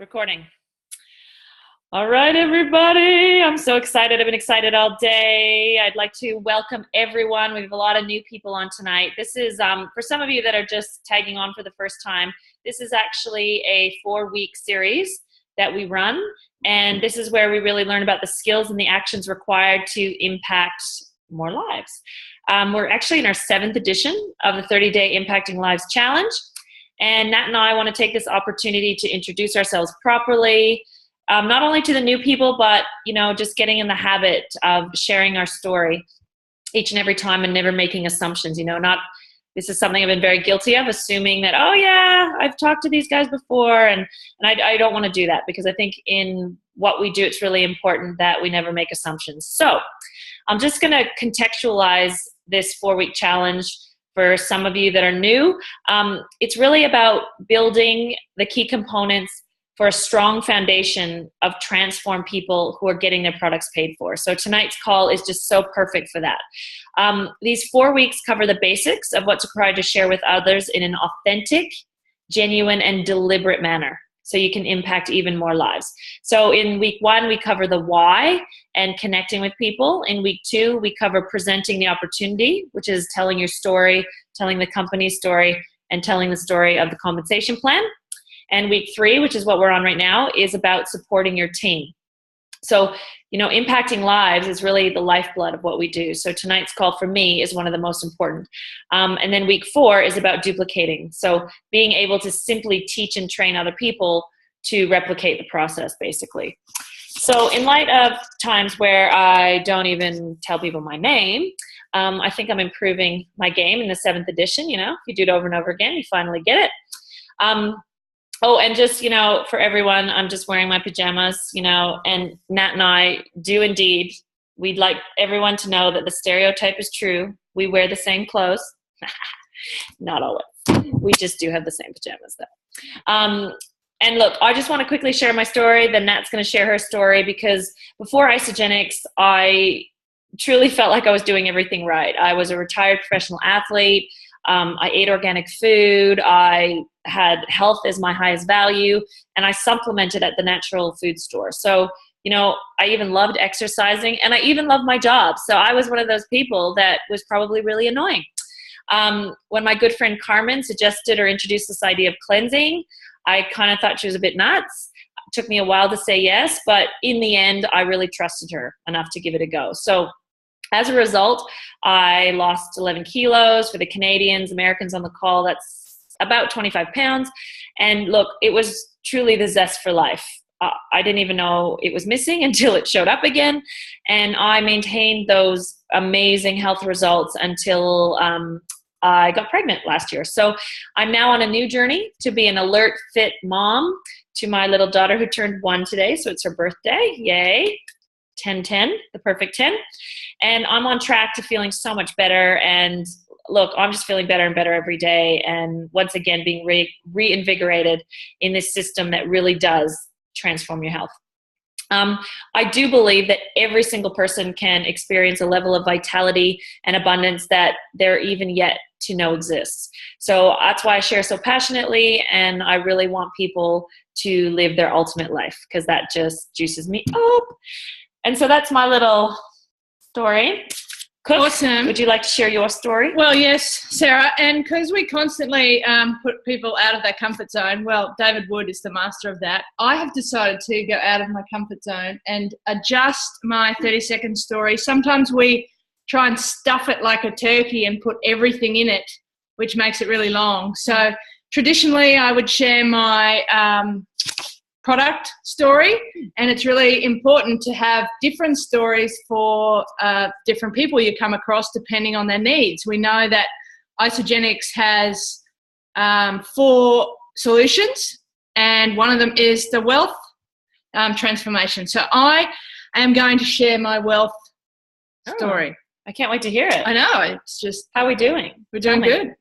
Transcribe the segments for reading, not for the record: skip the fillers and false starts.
Recording. All right, everybody. I'm so excited. I've been excited all day. I'd like to welcome everyone. We have a lot of new people on tonight. This is, for some of you that are just tagging on for the first time, this is actually a 4-week series that we run. And this is where we really learn about the skills and the actions required to impact more lives. We're actually in our 7th edition of the 30-Day Impacting Lives Challenge. And Nat and I want to take this opportunity to introduce ourselves properly, not only to the new people, but, just getting in the habit of sharing our story each and every time and never making assumptions. This is something I've been very guilty of, assuming that, oh yeah, I've talked to these guys before. And I don't want to do that, because I think in what we do, it's really important that we never make assumptions. So I'm just going to contextualize this 4-week challenge for some of you that are new. It's really about building the key components for a strong foundation of transformed people who are getting their products paid for. So tonight's call is just so perfect for that. These 4 weeks cover the basics of what's required to share with others in an authentic, genuine, and deliberate manner, so you can impact even more lives. So in week 1, we cover the why and connecting with people. In week 2, we cover presenting the opportunity, which is telling your story, telling the company's story, and telling the story of the compensation plan. And week 3, which is what we're on right now, is about supporting your team. So, impacting lives is really the lifeblood of what we do. So tonight's call for me is one of the most important. And then week 4 is about duplicating. So being able to simply teach and train other people to replicate the process, basically. So in light of times where I don't even tell people my name, I think I'm improving my game in the 7th edition. If you do it over and over again, you finally get it. Oh, and just, for everyone, I'm just wearing my pajamas, and Nat and I do indeed. We'd like everyone to know that the stereotype is true. We wear the same clothes. Not always. We just do have the same pajamas, though. And look, I just want to quickly share my story. Then Nat's going to share her story, because before Isagenix, I truly felt like I was doing everything right. I was a retired professional athlete. I ate organic food. I had health as my highest value, and I supplemented at the natural food store. So, I even loved exercising, and I even loved my job. So I was one of those people that was probably really annoying. When my good friend Carmen suggested or introduced this idea of cleansing, I kind of thought she was a bit nuts. It took me a while to say yes, but in the end, I really trusted her enough to give it a go. So as a result, I lost 11 kilos. For the Canadians, Americans on the call, that's about 25 pounds. And look, it was truly the zest for life. I didn't even know it was missing until it showed up again. And I maintained those amazing health results until I got pregnant last year. So I'm now on a new journey to be an alert, fit mom to my little daughter, who turned 1 today. So it's her birthday. Yay. 10-10, the perfect 10. And I'm on track to feeling so much better. And look, I'm just feeling better and better every day. And once again, being reinvigorated in this system that really does transform your health. I do believe that every single person can experience a level of vitality and abundance that they're even yet to know exists. So that's why I share so passionately. And I really want people to live their ultimate life, because that just juices me up. And so that's my little story. Cook, awesome. Would you like to share your story? Well, yes, Sarah. And because we constantly put people out of their comfort zone, well, David Wood is the master of that. I have decided to go out of my comfort zone and adjust my 30-second story. Sometimes we try and stuff it like a turkey and put everything in it, which makes it really long. So traditionally, I would share my product story, and it's really important to have different stories for different people you come across depending on their needs. We know that Isagenix has 4 solutions, and one of them is the wealth transformation. So I am going to share my wealth story. I can't wait to hear it. I know. It's just... How are we doing? We're doing good.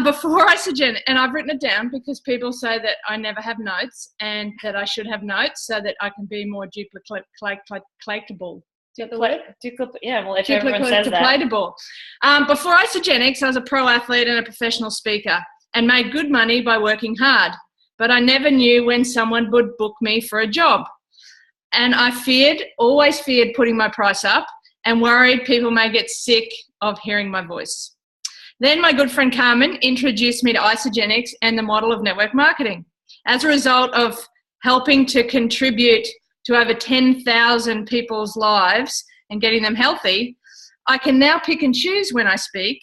Before Isagenix, and I've written it down because people say that I never have notes and that I should have notes so that I can be more duplicatable. Yeah, well, if everyone says that. Before Isagenix, I was a pro athlete and a professional speaker and made good money by working hard. but I never knew when someone would book me for a job. And I always feared putting my price up and worried people may get sick of hearing my voice. Then my good friend Carmen introduced me to Isagenix and the model of network marketing. As a result of helping to contribute to over 10,000 people's lives and getting them healthy, I can now pick and choose when I speak.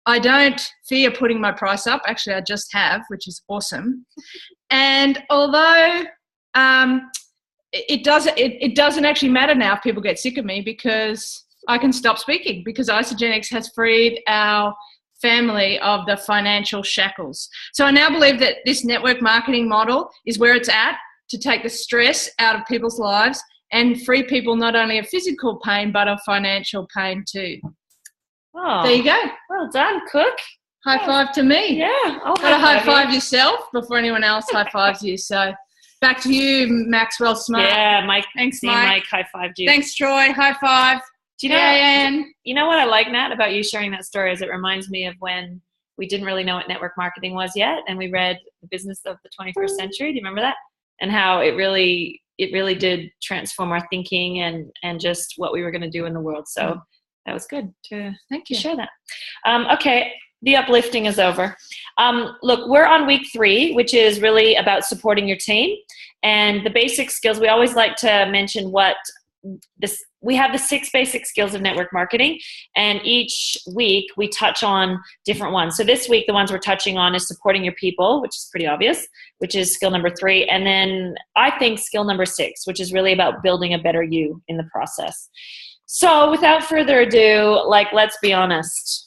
I don't fear putting my price up. Actually, I just have, which is awesome. And although it doesn't actually matter now if people get sick of me, because I can stop speaking, because Isagenix has freed our family of the financial shackles. So I now believe that this network marketing model is where it's at to take the stress out of people's lives and free people not only of physical pain, but of financial pain too. Oh, there you go. Well done, Cook. High five to me. Yeah. I'll high five yourself before anyone else high fives you. So back to you, Maxwell Smart. Yeah, Mike. Thanks, Mike high fived you. Thanks, Troy. High five. Do you know what I like, Nat, about you sharing that story is it reminds me of when we didn't really know what network marketing was yet, and we read The Business of the 21st Century. Do you remember that? And how it really did transform our thinking and just what we were going to do in the world. So that was good to share that. Okay, the uplifting is over. Look, we're on week 3, which is really about supporting your team. And the basic skills, we always like to mention we have the 6 basic skills of network marketing, and each week we touch on different ones. So this week, the ones we're touching on is supporting your people, which is pretty obvious, which is skill number 3. And then I think skill number 6, which is really about building a better you in the process. So without further ado, let's be honest.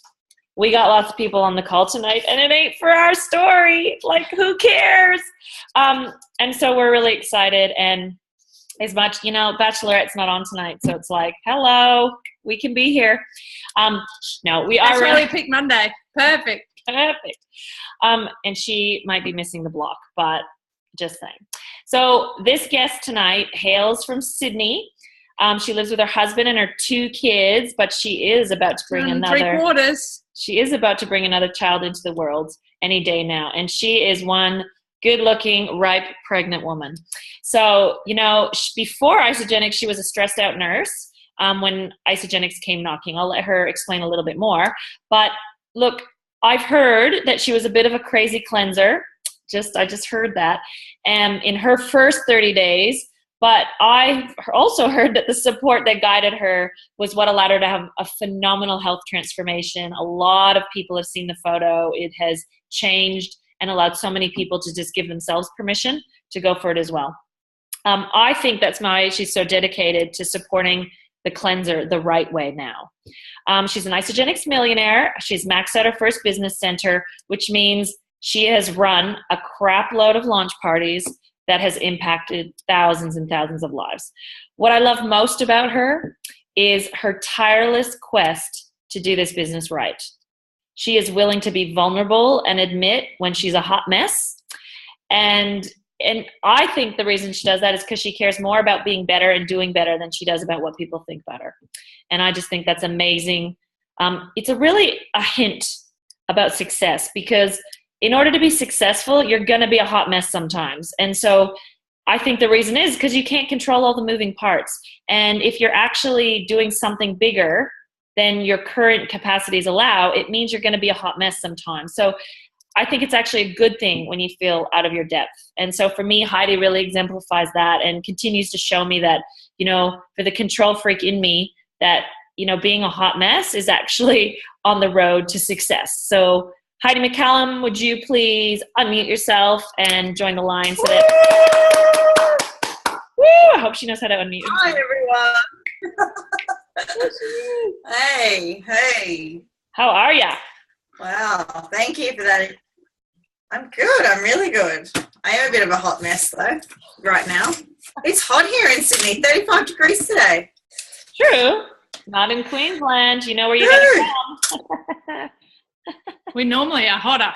We got lots of people on the call tonight, and it ain't for our story. Who cares? And so we're really excited, and as much, Bachelorette's not on tonight, so it's hello, we can be here. No, we are. That's why we picked Monday. Perfect. And she might be missing the block, but just saying. So this guest tonight hails from Sydney. She lives with her husband and her 2 kids, but she is about to bring She is about to bring another child into the world any day now, and she is one good-looking, ripe, pregnant woman. So, before Isagenix, she was a stressed-out nurse when Isagenix came knocking. I'll let her explain a little bit more. But, look, I've heard that she was a bit of a crazy cleanser. I just heard that. And in her first 30 days, but I've also heard that the support that guided her was what allowed her to have a phenomenal health transformation. A lot of people have seen the photo. It has changed and allowed so many people to just give themselves permission to go for it as well. I think that's why she's so dedicated to supporting the cleanser the right way now. She's an Isagenix millionaire. She's maxed out her first business center, which means she has run a crap load of launch parties that has impacted thousands and thousands of lives. What I love most about her is her tireless quest to do this business right. She is willing to be vulnerable and admit when she's a hot mess. And I think the reason she does that is because she cares more about being better and doing better than she does about what people think about her. And I just think that's amazing. It's really a hint about success, because in order to be successful, you're going to be a hot mess sometimes. And so I think the reason is because you can't control all the moving parts. And if you're actually doing something bigger than your current capacities allow, it means you're going to be a hot mess sometimes. So I think it's actually a good thing when you feel out of your depth. And so for me, Heidi really exemplifies that and continues to show me that, for the control freak in me, that, being a hot mess is actually on the road to success. So Heidi MacAllan, would you please unmute yourself and join the line so that... Woo! I hope she knows how to unmute. Hi, everyone. Hey. How are ya? Wow, thank you for that. I'm good. I'm really good. I am a bit of a hot mess, though, right now. It's hot here in Sydney, 35 degrees today. True. Not in Queensland. You know where you're going to come. We normally are hotter.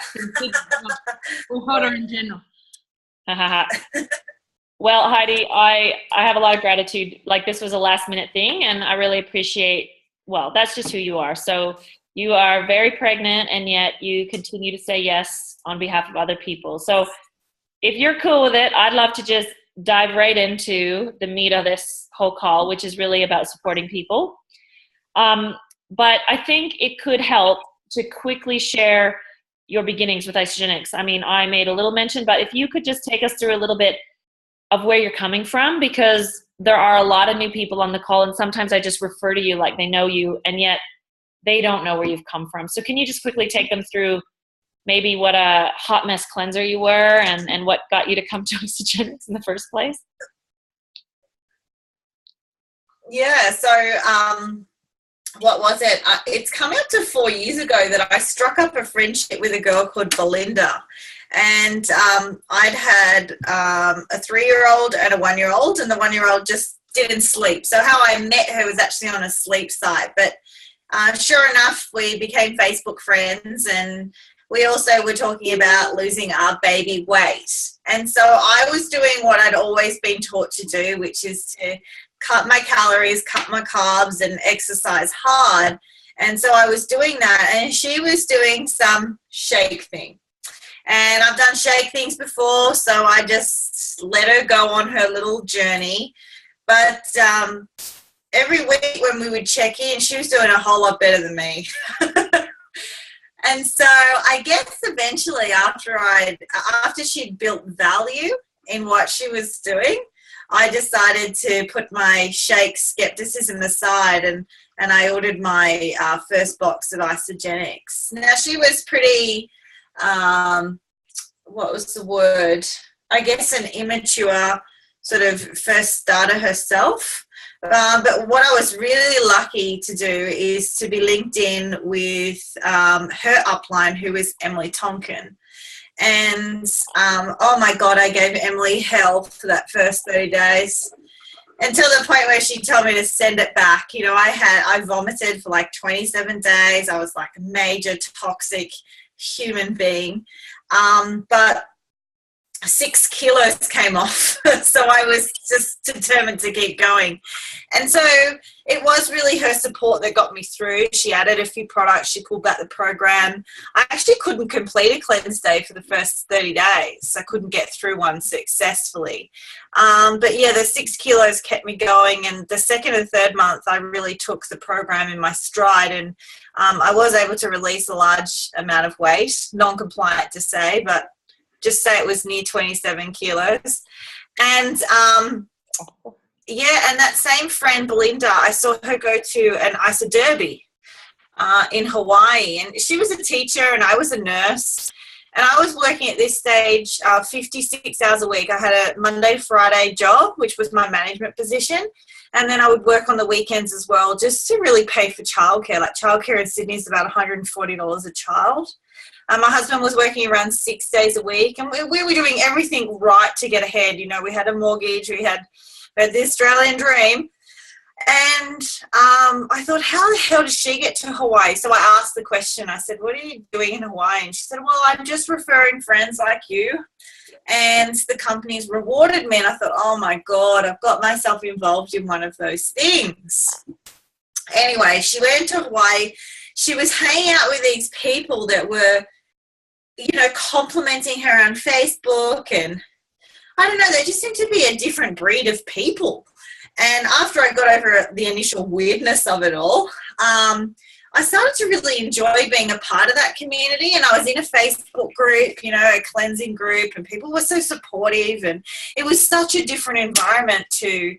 We're hotter in general. Well, Heidi, I have a lot of gratitude. This was a last minute thing, and I really appreciate, that's just who you are. So you are very pregnant, and yet you continue to say yes on behalf of other people. So if you're cool with it, I'd love to just dive right into the meat of this whole call, which is really about supporting people. But I think it could help to quickly share your beginnings with Isagenix. I mean, I made a little mention, but if you could just take us through a little bit of where you're coming from, because there are a lot of new people on the call, and sometimes I just refer to you like they know you, and yet they don't know where you've come from. So can you just quickly take them through maybe what a hot mess cleanser you were and what got you to come to Isagenix in the first place? Yeah, so what was it? It's come up to 4 years ago that I struck up a friendship with a girl called Belinda. And I'd had a 3-year-old and a 1-year-old, and the 1-year-old just didn't sleep. So how I met her was actually on a sleep site. But sure enough, we became Facebook friends, and we also were talking about losing our baby weight. And so I was doing what I'd always been taught to do, which is to cut my calories, cut my carbs, and exercise hard. And so I was doing that, and she was doing some shake thing. And I've done shake things before, so I just let her go on her little journey. But every week when we would check in, she was doing a whole lot better than me. And so I guess eventually after she'd built value in what she was doing, I decided to put my shake skepticism aside, and I ordered my first box of Isagenix. Now, she was pretty, what was the word? I guess an immature sort of first starter herself. But what I was really lucky to do is to be linked in with her upline, who is Emily Tonkin. And oh my God, I gave Emily hell for that first 30 days until the point where she told me to send it back. You know, I vomited for like 27 days. I was like a major toxic human being. But 6 kilos came off. So I was just determined to keep going. And so it was really her support that got me through. She added a few products. She pulled back the program. I actually couldn't complete a cleanse day for the first 30 days. I couldn't get through one successfully. But yeah, the 6 kilos kept me going. And the second and third month, I really took the program in my stride. And I was able to release a large amount of weight, non-compliant to say, but just say it was near 27 kilos. And yeah, and that same friend, Belinda, I saw her go to an Isa Derby in Hawaii. And she was a teacher and I was a nurse. And I was working at this stage 56 hours a week. I had a Monday, Friday job, which was my management position. And then I would work on the weekends as well, just to really pay for childcare. Like childcare in Sydney is about $140 a child. My husband was working around 6 days a week, and we were doing everything right to get ahead. You know, we had a mortgage, we had the Australian dream. And I thought, how the hell did she get to Hawaii? So I asked the question. I said, what are you doing in Hawaii? And she said, well, I'm just referring friends like you. And the company's rewarded me. And I thought, oh, my God, I've got myself involved in one of those things. Anyway, she went to Hawaii. She was hanging out with these people that were, you know, complimenting her on Facebook. And I don't know, they just seemed to be a different breed of people. And after I got over the initial weirdness of it all, I started to really enjoy being a part of that community. And I was in a Facebook group, you know, a cleansing group, and people were so supportive. And it was such a different environment to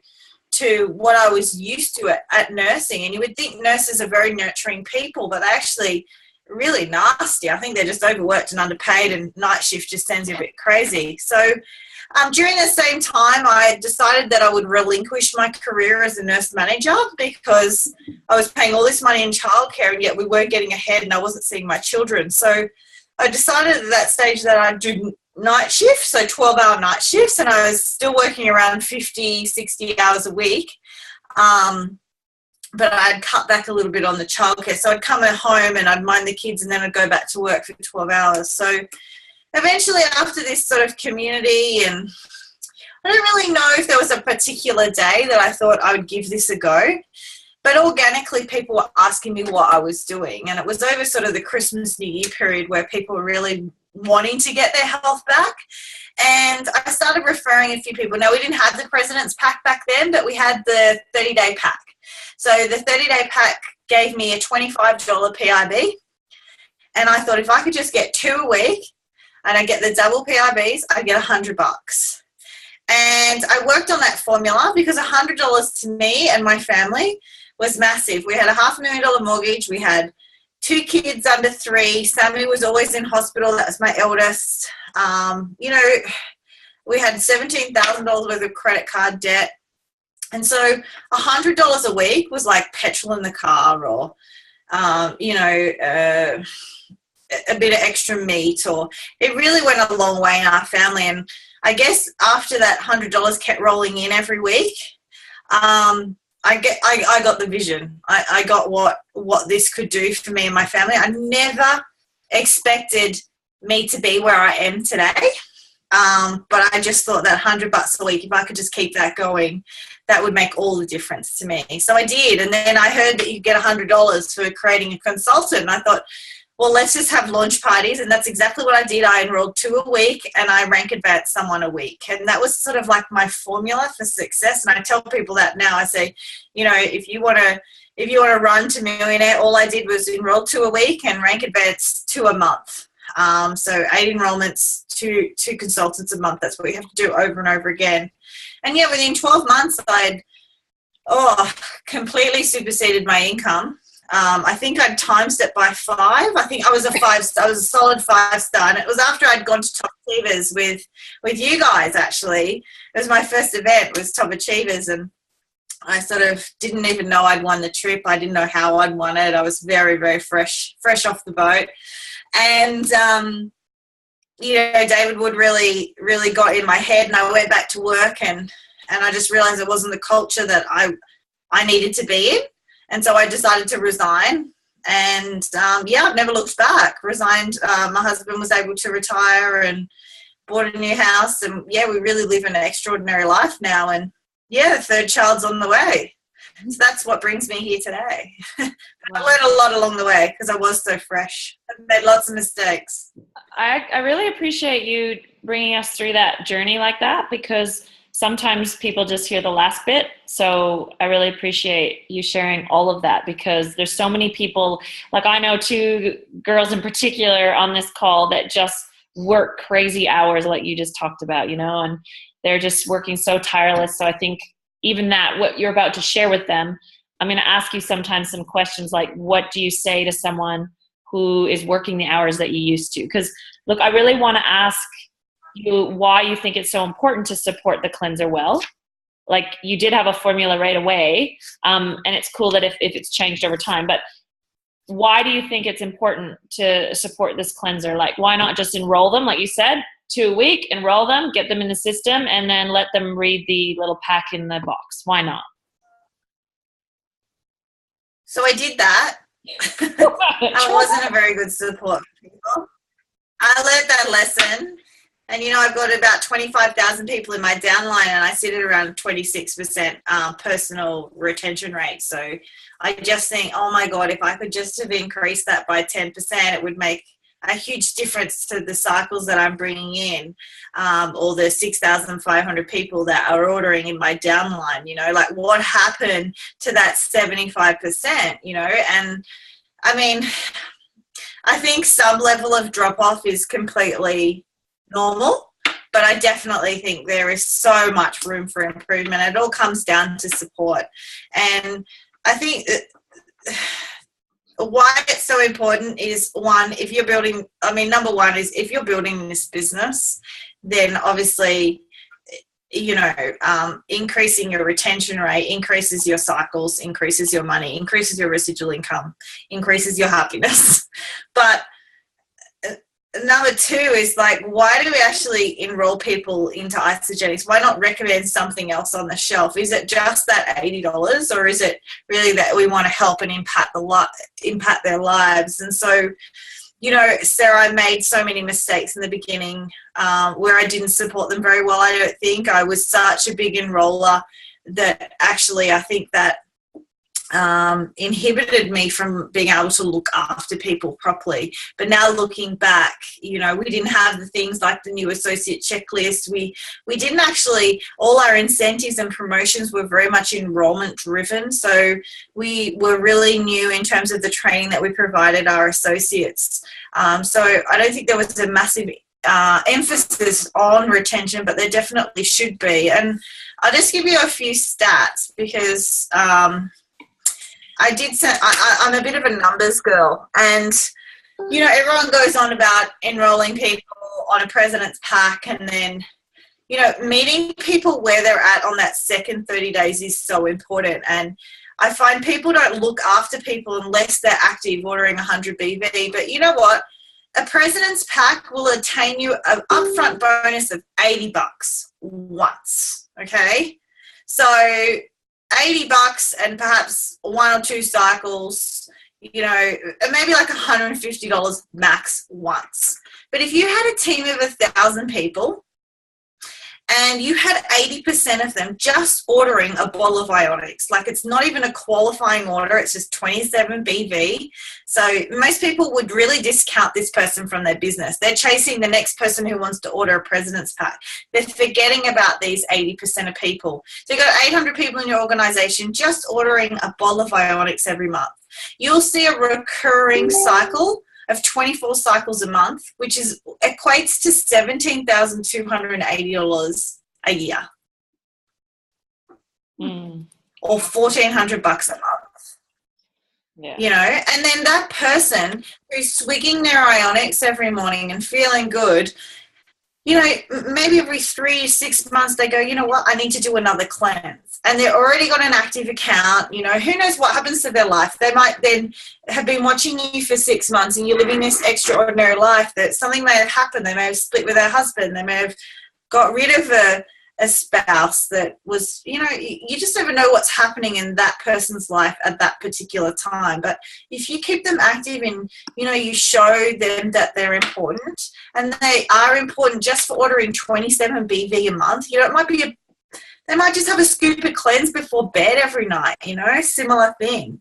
what I was used to at nursing. And you would think nurses are very nurturing people, but they're actually really nasty. I think they're just overworked and underpaid, and night shift just sends you a bit crazy. So during the same time, I decided that I would relinquish my career as a nurse manager because I was paying all this money in childcare and yet we weren't getting ahead and I wasn't seeing my children. So I decided at that stage that I'd do night shifts, so 12-hour night shifts, and I was still working around 50, 60 hours a week. But I'd cut back a little bit on the childcare. So I'd come at home and I'd mind the kids and then I'd go back to work for 12 hours. So eventually after this sort of community, and I don't really know if there was a particular day that I thought I would give this a go, but organically people were asking me what I was doing. And it was over sort of the Christmas, New Year period where people really wanting to get their health back. And I started referring a few people. Now, we didn't have the President's Pack back then, but we had the 30-day pack. So the 30-day pack gave me a $25 PIB. And I thought if I could just get 2 a week and I get the double PIBs, I'd get $100. And I worked on that formula because $100 to me and my family was massive. We had a $500,000 mortgage. We had 2 kids under 3. Sammy was always in hospital. That was my eldest. You know, we had $17,000 worth of credit card debt. And so $100 a week was like petrol in the car, or, you know, a bit of extra meat, or it really went a long way in our family. And I guess after that $100 kept rolling in every week, I got the vision. I got what this could do for me and my family. I never expected me to be where I am today. But I just thought that $100 a week, if I could just keep that going, that would make all the difference to me. So I did. And then I heard that you get $100 for creating a consultant. And I thought, well, let's just have launch parties. And that's exactly what I did. I enrolled 2 a week and I rank advanced someone a week. And that was sort of like my formula for success. And I tell people that now. I say, you know, if you want to run to millionaire, all I did was enroll 2 a week and rank advanced 2 a month. So 8 enrollments, two consultants a month. That's what we have to do over and over again. And yeah, within 12 months, I'd completely superseded my income. I think I'd times it by 5. I think I was a 5-star. I was a solid 5-star. And it was after I'd gone to Top Achievers with you guys, actually. It was my first event, was Top Achievers. And I sort of didn't even know I'd won the trip. I didn't know how I'd won it. I was very, very fresh off the boat. And, you know, David Wood really, really got in my head, and I went back to work and I just realized it wasn't the culture that I needed to be in. And so I decided to resign. And, yeah, I've never looked back. Resigned. My husband was able to retire and bought a new house. And, yeah, we really live an extraordinary life now. And, yeah, the 3rd child's on the way. So that's what brings me here today. I learned a lot along the way because I was so fresh. I made lots of mistakes. I really appreciate you bringing us through that journey like that, because sometimes people just hear the last bit. So I really appreciate you sharing all of that, because there's so many people, like I know 2 girls in particular on this call that just work crazy hours like you just talked about, you know, and they're just working so tireless. So I think even that, what you're about to share with them, I'm going to ask you sometimes some questions like, what do you say to someone who is working the hours that you used to? Because, look, I really want to ask you why you think it's so important to support the cleanser well. Like, you did have a formula right away, and it's cool that if it's changed over time, but why do you think it's important to support this cleanser? Like, why not just enroll them, like you said, 2 a week, enroll them, get them in the system, and then let them read the little pack in the box? Why not? So I did that. I wasn't a very good support for people. I learned that lesson. And, you know, I've got about 25,000 people in my downline, and I sit at around 26% personal retention rate. So I just think, oh, my God, if I could just have increased that by 10%, it would make a huge difference to the cycles that I'm bringing in, or the 6,500 people that are ordering in my downline. You know, like, what happened to that 75%, you know? And, I mean, I think some level of drop-off is completely normal, but I definitely think there is so much room for improvement. It all comes down to support. And I think why it's so important is, one, if you're building, I mean, number one is if you're building this business, then obviously, you know, increasing your retention rate increases your cycles, increases your money, increases your residual income, increases your happiness. But number two is, like, why do we actually enroll people into Isagenix? Why not recommend something else on the shelf? Is it just that $80, or is it really that we want to help and impact their lives? And so, you know, Sarah, I made so many mistakes in the beginning where I didn't support them very well. I don't think I was such a big enroller that actually I think that inhibited me from being able to look after people properly. But now looking back, you know, we didn't have the things like the new associate checklist. We didn't actually, all our incentives and promotions were very much enrollment driven. So we were really new in terms of the training that we provided our associates. So I don't think there was a massive emphasis on retention, but there definitely should be. And I'll just give you a few stats because I'm a bit of a numbers girl, and you know, everyone goes on about enrolling people on a president's pack, and then, you know, meeting people where they're at on that second 30 days is so important. And I find people don't look after people unless they're active ordering 100 BV. But you know what? A president's pack will attain you an upfront bonus of $80 once. Okay, so $80 and perhaps 1 or 2 cycles, you know, maybe like $150 max once. But if you had a team of 1,000 people and you had 80% of them just ordering a bottle of Ionics, like it's not even a qualifying order, it's just 27 BV. So most people would really discount this person from their business. They're chasing the next person who wants to order a president's pack. They're forgetting about these 80% of people. So you've got 800 people in your organization just ordering a bottle of Ionics every month. You'll see a recurring cycle of 24 cycles a month, which equates to $17,280 a year, or $1,400 a month. Yeah. You know, and then that person who's swigging their Ionics every morning and feeling good, you know, maybe every 3 to 6 months they go, you know what, I need to do another cleanse. And they're already got an active account. You know, who knows what happens to their life. They might then have been watching you for 6 months and you're living this extraordinary life that something may have happened. They may have split with their husband. They may have got rid of a spouse that was, you know, you just never know what's happening in that person's life at that particular time. But if you keep them active and, you know, you show them that they're important, and they are important just for ordering 27 BV a month, you know, it might be they might just have a scoop of cleanse before bed every night, you know, similar thing.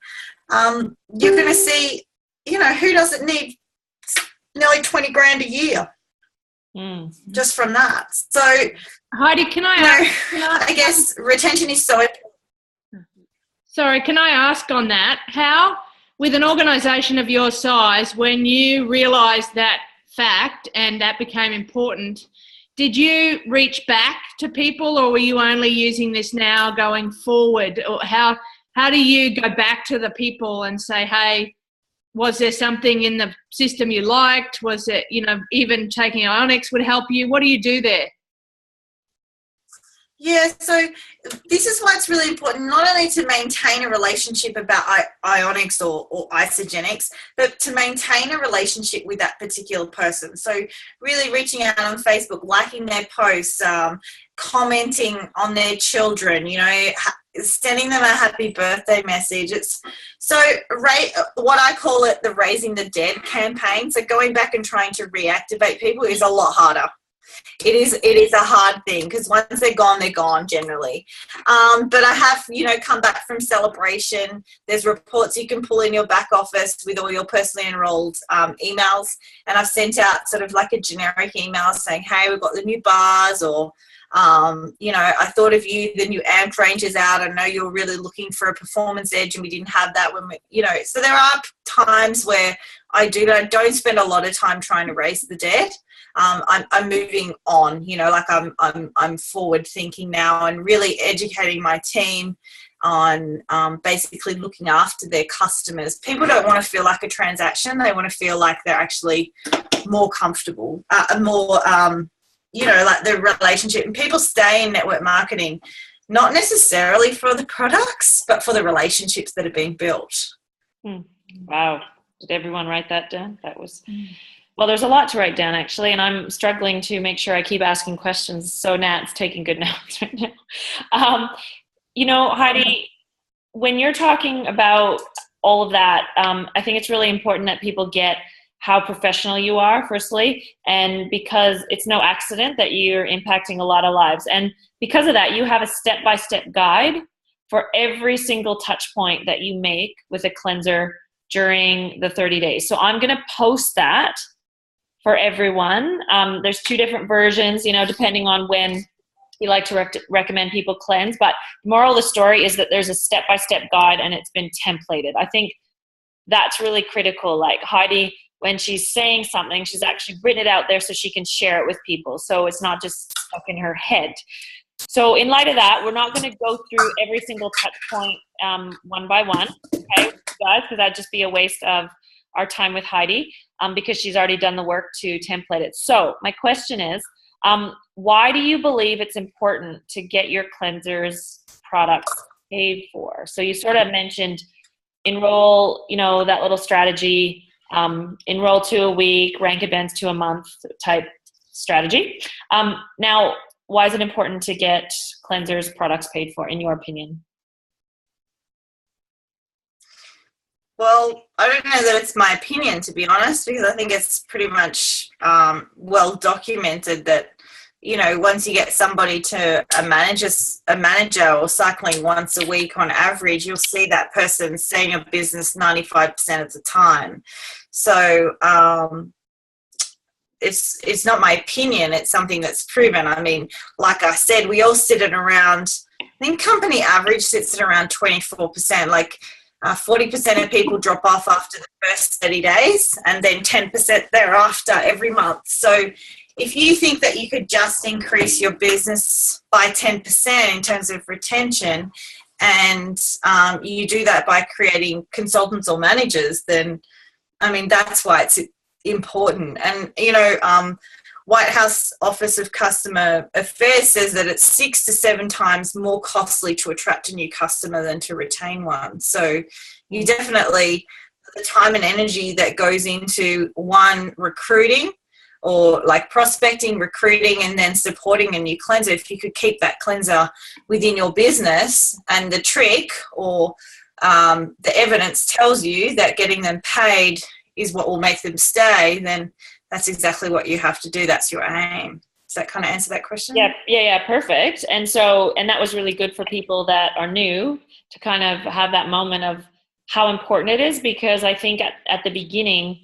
You're going to see, you know, who doesn't need nearly 20 grand a year just from that? So, Heidi, I guess retention is so important. Sorry, can I ask on that? How, with an organisation of your size, when you realised that fact and that became important, did you reach back to people, or were you only using this now going forward? Or how do you go back to the people and say, hey, was there something in the system you liked? Was it, you know, even taking Ionics would help you? What do you do there? Yeah, so this is why it's really important not only to maintain a relationship about Ionics or Isagenix, but to maintain a relationship with that particular person. So really reaching out on Facebook, liking their posts, commenting on their children, you know, sending them a happy birthday message. It's so what I call it the Raising the Dead campaign. So going back and trying to reactivate people is a lot harder. It is a hard thing because once they're gone generally. But I have, you know, come back from celebration. There's reports you can pull in your back office with all your personally enrolled emails, and I've sent out sort of like a generic email saying, hey, we've got the new bars, or you know, I thought of you, the new AMP range is out. I know you're really looking for a performance edge and we didn't have that when we, you know, so there are times where I don't spend a lot of time trying to raise the dead. I'm moving on, you know, like I'm forward thinking now and really educating my team on basically looking after their customers. People don't want to feel like a transaction. They want to feel like they're actually more comfortable, more, you know, like the relationship. And people stay in network marketing, not necessarily for the products, but for the relationships that are being built. Wow. Did everyone write that down? That was... Well, there's a lot to write down, actually, and I'm struggling to make sure I keep asking questions. So Nat's taking good notes right now. You know, Heidi, when you're talking about all of that, I think it's really important that people get how professional you are, firstly, and because it's no accident that you're impacting a lot of lives. And because of that, you have a step-by-step guide for every single touch point that you make with a cleanser during the 30 days. So I'm going to post that for everyone. There's 2 different versions, depending on when you like to recommend people cleanse. But the moral of the story is that there's a step-by-step guide and it's been templated. I think that's really critical. Like Heidi, when she's saying something, she's actually written it out there so she can share it with people. So it's not just stuck in her head. So in light of that, we're not going to go through every single touch point one by one, okay, guys, because that'd just be a waste of our time with Heidi, because she's already done the work to template it. So my question is, why do you believe it's important to get your cleansers products paid for? So you sort of mentioned enroll, that little strategy, enroll to a week, rank events to a month type strategy. Now, why is it important to get cleansers products paid for, in your opinion? Well, I don't know that it's my opinion, to be honest, because I think it's pretty much well documented that, once you get somebody to a manager or cycling once a week on average, you'll see that person staying in business 95% of the time. So it's not my opinion. It's something that's proven. I mean, like I said, we all sit at around, I think company average sits at around 24%. Like 40% of people drop off after the first 30 days and then 10% thereafter every month. So if you think that you could just increase your business by 10% in terms of retention, and you do that by creating consultants or managers, then, I mean, that's why it's important. And, White House Office of Customer Affairs says that it's 6 to 7 times more costly to attract a new customer than to retain one. So you definitely, the time and energy that goes into recruiting, or like prospecting, recruiting, and then supporting a new cleanser, if you could keep that cleanser within your business, and the trick or the evidence tells you that getting them paid is what will make them stay, then that's exactly what you have to do. That's your aim. Does that kind of answer that question? Yeah, perfect. And that was really good for people that are new to kind of have that moment of how important it is, because I think at the beginning,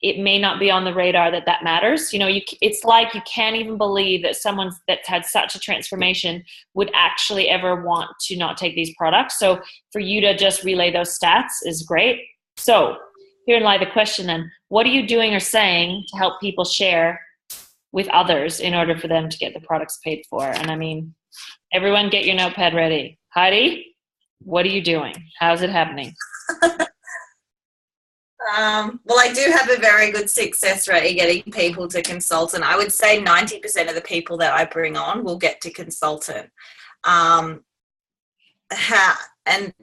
it may not be on the radar that matters. It's like you can't even believe that someone that's had such a transformation would actually ever want to not take these products. So for you to just relay those stats is great. So herein lie the question then. What are you doing or saying to help people share with others in order for them to get the products paid for? And I mean, everyone get your notepad ready. Heidi, what are you doing? How's it happening? Well, I do have a very good success rate in getting people to consultant. I would say 90% of the people that I bring on will get to consultant. And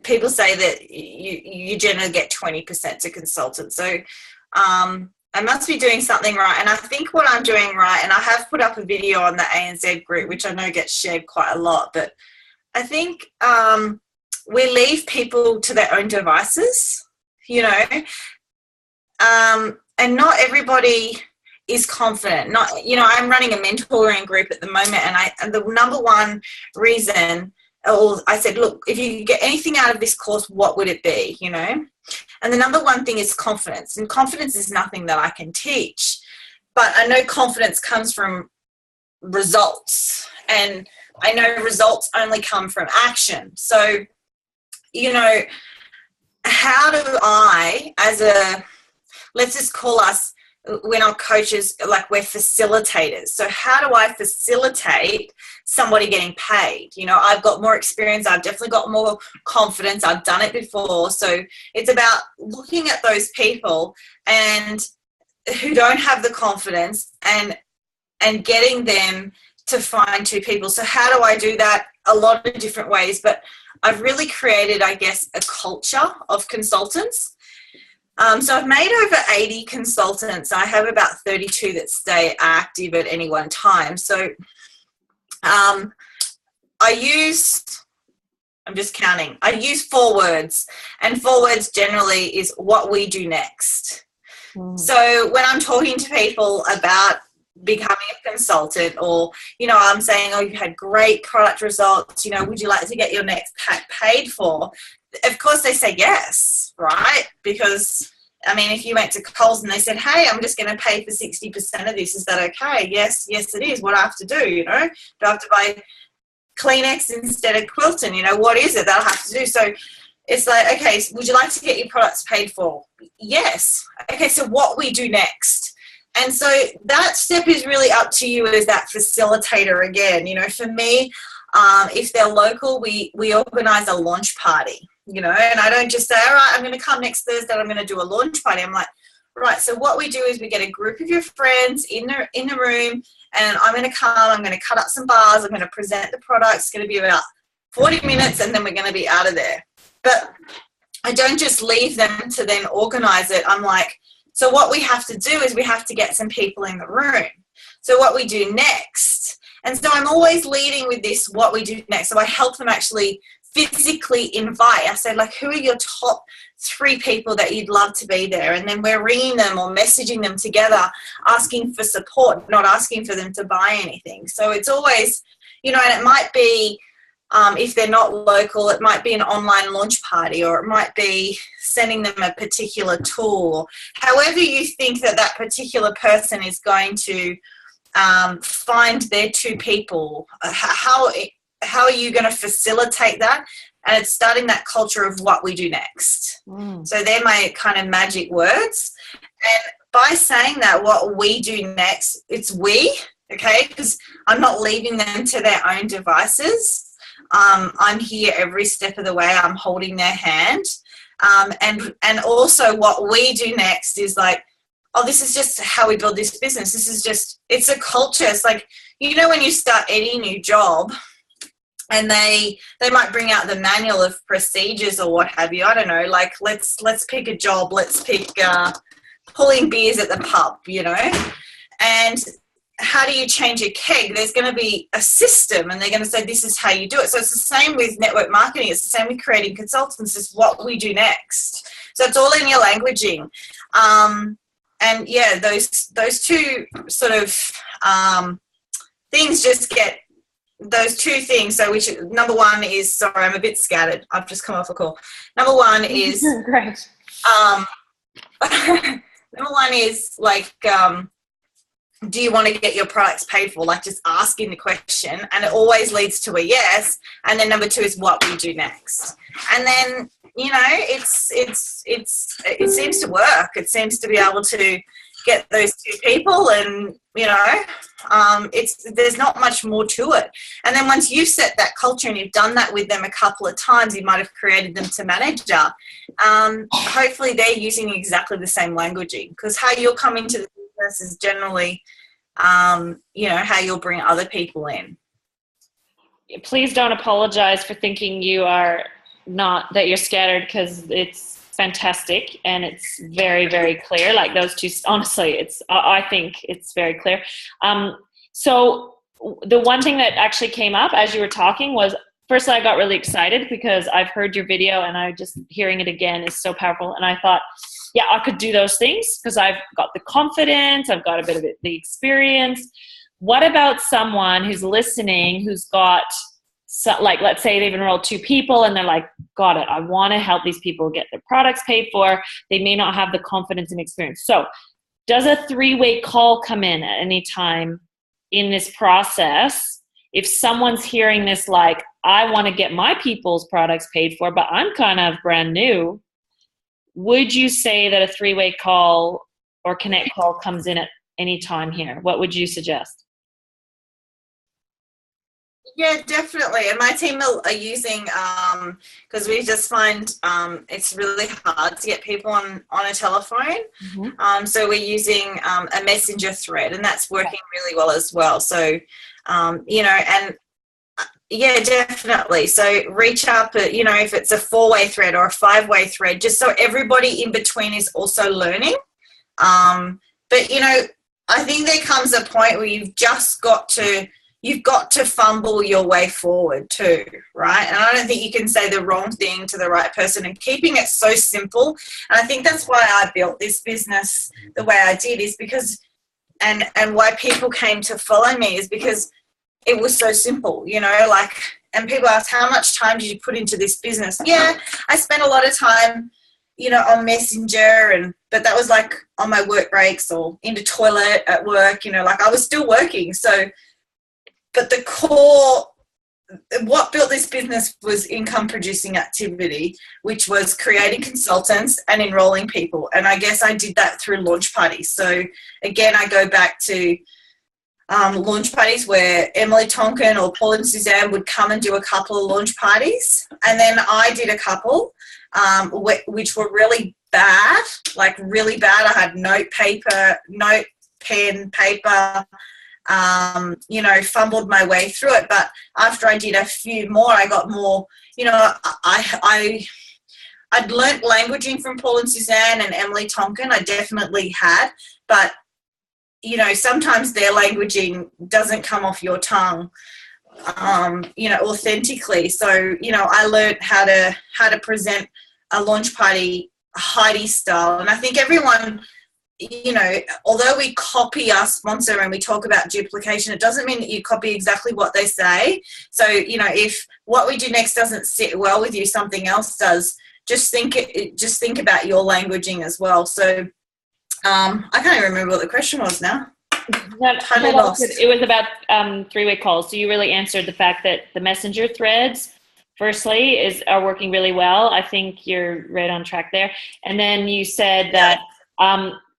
people say that you generally get 20% to consultant. So I must be doing something right. And I think what I'm doing right, and I have put up a video on the ANZ group, which I know gets shared quite a lot, but I think we leave people to their own devices, and not everybody is confident. I'm running a mentoring group at the moment, and the number one reason, I said, look, if you get anything out of this course, what would it be, And the number one thing is confidence. And confidence is nothing that I can teach. But I know confidence comes from results. And I know results only come from action. So, how do I, let's just call us, we're not coaches, like we're facilitators. So how do I facilitate somebody getting paid? I've got more experience. I've definitely got more confidence. I've done it before. So it's about looking at those people and who don't have the confidence and getting them to find 2 people. So how do I do that? A lot of different ways, but I've really created, I guess, a culture of consultants. So I've made over 80 consultants. I have about 32 that stay active at any one time. So I'm just counting. I use 4 words, and 4 words generally is what we do next. So when I'm talking to people about becoming a consultant, or, you know, I'm saying, oh, you had great product results, you know, would you like to get your next pack paid for? Of course they say yes, right? Because, I mean, if you went to Coles and they said, hey, I'm just going to pay for 60% of this, is that okay? Yes, it is. What do I have to do, you know? Do I have to buy Kleenex instead of Quilton? You know, what is it that I have to do? So it's like, okay, so would you like to get your products paid for? Yes. Okay, so what we do next? And so that step is really up to you as that facilitator again. You know, for me, if they're local, we organise a launch party, you know, and I don't just say, all right, I'm going to come next Thursday, I'm going to do a launch party. I'm like, right, so what we do is we get a group of your friends in the room, and I'm going to come, I'm going to cut up some bars, I'm going to present the products. It's going to be about 40 minutes, and then we're going to be out of there. But I don't just leave them to then organise it. I'm like, so what we have to do is we have to get some people in the room. So what we do next, and so I'm always leading with this, what we do next. So I help them actually physically invite. I say, like, who are your top 3 people that you'd love to be there? And then we're ringing them or messaging them together, asking for support, not asking for them to buy anything. So it's always, you know, and it might be, if they're not local, it might be an online launch party, or it might be sending them a particular tool. However you think that particular person is going to find their 2 people, how are you going to facilitate that? And it's starting that culture of what we do next. So they're my kind of magic words. And by saying that, what we do next, it's we, okay, because I'm not leaving them to their own devices. I'm here every step of the way. I'm holding their hand. And also what we do next is like, oh, this is just how we build this business. This is just, it's a culture. It's like, you know, when you start any new job and they might bring out the manual of procedures or what have you. I don't know, like let's pick a job. Let's pick pulling beers at the pub, you know, and how do you change a keg? There's going to be a system, and they're going to say, this is how you do it. So it's the same with network marketing. It's the same with creating consultants. It's what we do next. So it's all in your languaging. And yeah, those 2 sort of things just get those 2 things. So which number 1 is, sorry, I'm a bit scattered. I've just come off a call. Number 1 is, great. Number 1 is like, do you want to get your products paid for? Like just asking the question, and it always leads to a yes. And then number 2 is what we do next. And then, you know, it seems to work. It seems to be able to get those 2 people, and, you know, there's not much more to it. And then once you've set that culture and you've done that with them a couple of times, you might have created them to manager. Hopefully they're using exactly the same languaging, because how you'll come into the business is generally, you know, how you'll bring other people in. Please don't apologize for thinking you are not, that you're scattered, because it's fantastic and it's very, very clear. Like those 2, honestly, I think it's very clear. So the one thing that actually came up as you were talking was, firstly, I got really excited because I've heard your video, and I just hearing it again is so powerful. And I thought, yeah, I could do those things because I've got the confidence, I've got a bit of the experience. What about someone who's listening, who's got, so, like, let's say they've enrolled 2 people and they're like, got it, I want to help these people get their products paid for. They may not have the confidence and experience. So does a 3-way call come in at any time in this process? If someone's hearing this, like, I want to get my people's products paid for, but I'm kind of brand new, would you say that a 3-way call or connect call comes in at any time here? What would you suggest? Yeah, definitely. And my team are using, because we just find it's really hard to get people on a telephone. Mm-hmm. So we're using a messenger thread, and that's working really well as well. So, you know, and yeah, definitely. So reach up, you know, if it's a 4-way thread or a 5-way thread, just so everybody in between is also learning. But, you know, I think there comes a point where you've got to fumble your way forward too, right? And I don't think you can say the wrong thing to the right person, and keeping it so simple. And I think that's why I built this business the way I did, is because and why people came to follow me is because it was so simple, you know, like, and people ask, how much time did you put into this business? Yeah, I spent a lot of time, you know, on Messenger, but that was like on my work breaks or in the toilet at work, you know, like I was still working. So, but the core, what built this business was income producing activity, which was creating consultants and enrolling people. And I guess I did that through launch parties. So again, I go back to launch parties where Emily Tonkin or Paul and Suzanne would come and do a couple of launch parties. And then I did a couple which were really bad, like really bad. I had note, pen, paper, you know, fumbled my way through it. But after I did a few more, I got more, you know, I'd learnt languaging from Paul and Suzanne and Emily Tonkin. I definitely had, but you know, sometimes their languaging doesn't come off your tongue, you know, authentically. So, you know, I learned how to present a launch party Heidi style. And I think everyone, you know, although we copy our sponsor and we talk about duplication, it doesn't mean that you copy exactly what they say. So, you know, if what we do next doesn't sit well with you, something else does, just think about your languaging as well. So, I can't even remember what the question was now. Totally lost. It was about three-way calls. So you really answered the fact that the messenger threads, firstly, are working really well. I think you're right on track there. And then you said that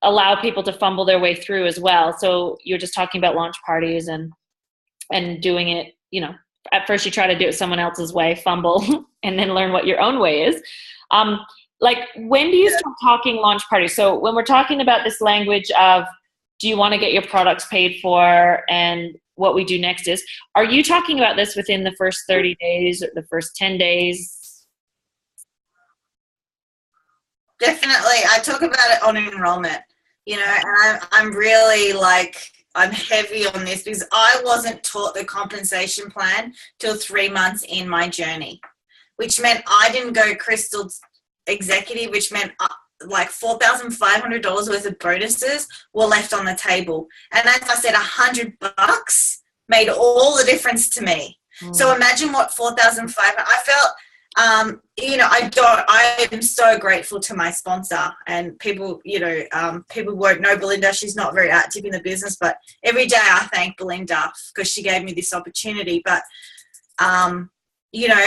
allow people to fumble their way through as well. So you're just talking about launch parties and doing it, you know, at first you try to do it someone else's way, fumble, and then learn what your own way is. Like, when do you start talking launch parties? So when we're talking about this language of, do you want to get your products paid for, and what we do next is, are you talking about this within the first 30 days or the first 10 days? Definitely. I talk about it on enrollment, you know, and I'm really like, I'm heavy on this because I wasn't taught the compensation plan till 3 months in my journey, which meant I didn't go Crystal executive, which meant like $4,500 worth of bonuses were left on the table. And as I said, $100 made all the difference to me. So imagine what 4,500. I felt, you know, I am so grateful to my sponsor, and people, you know, people won't know Belinda. She's not very active in the business, but every day I thank Belinda because she gave me this opportunity. But, you know,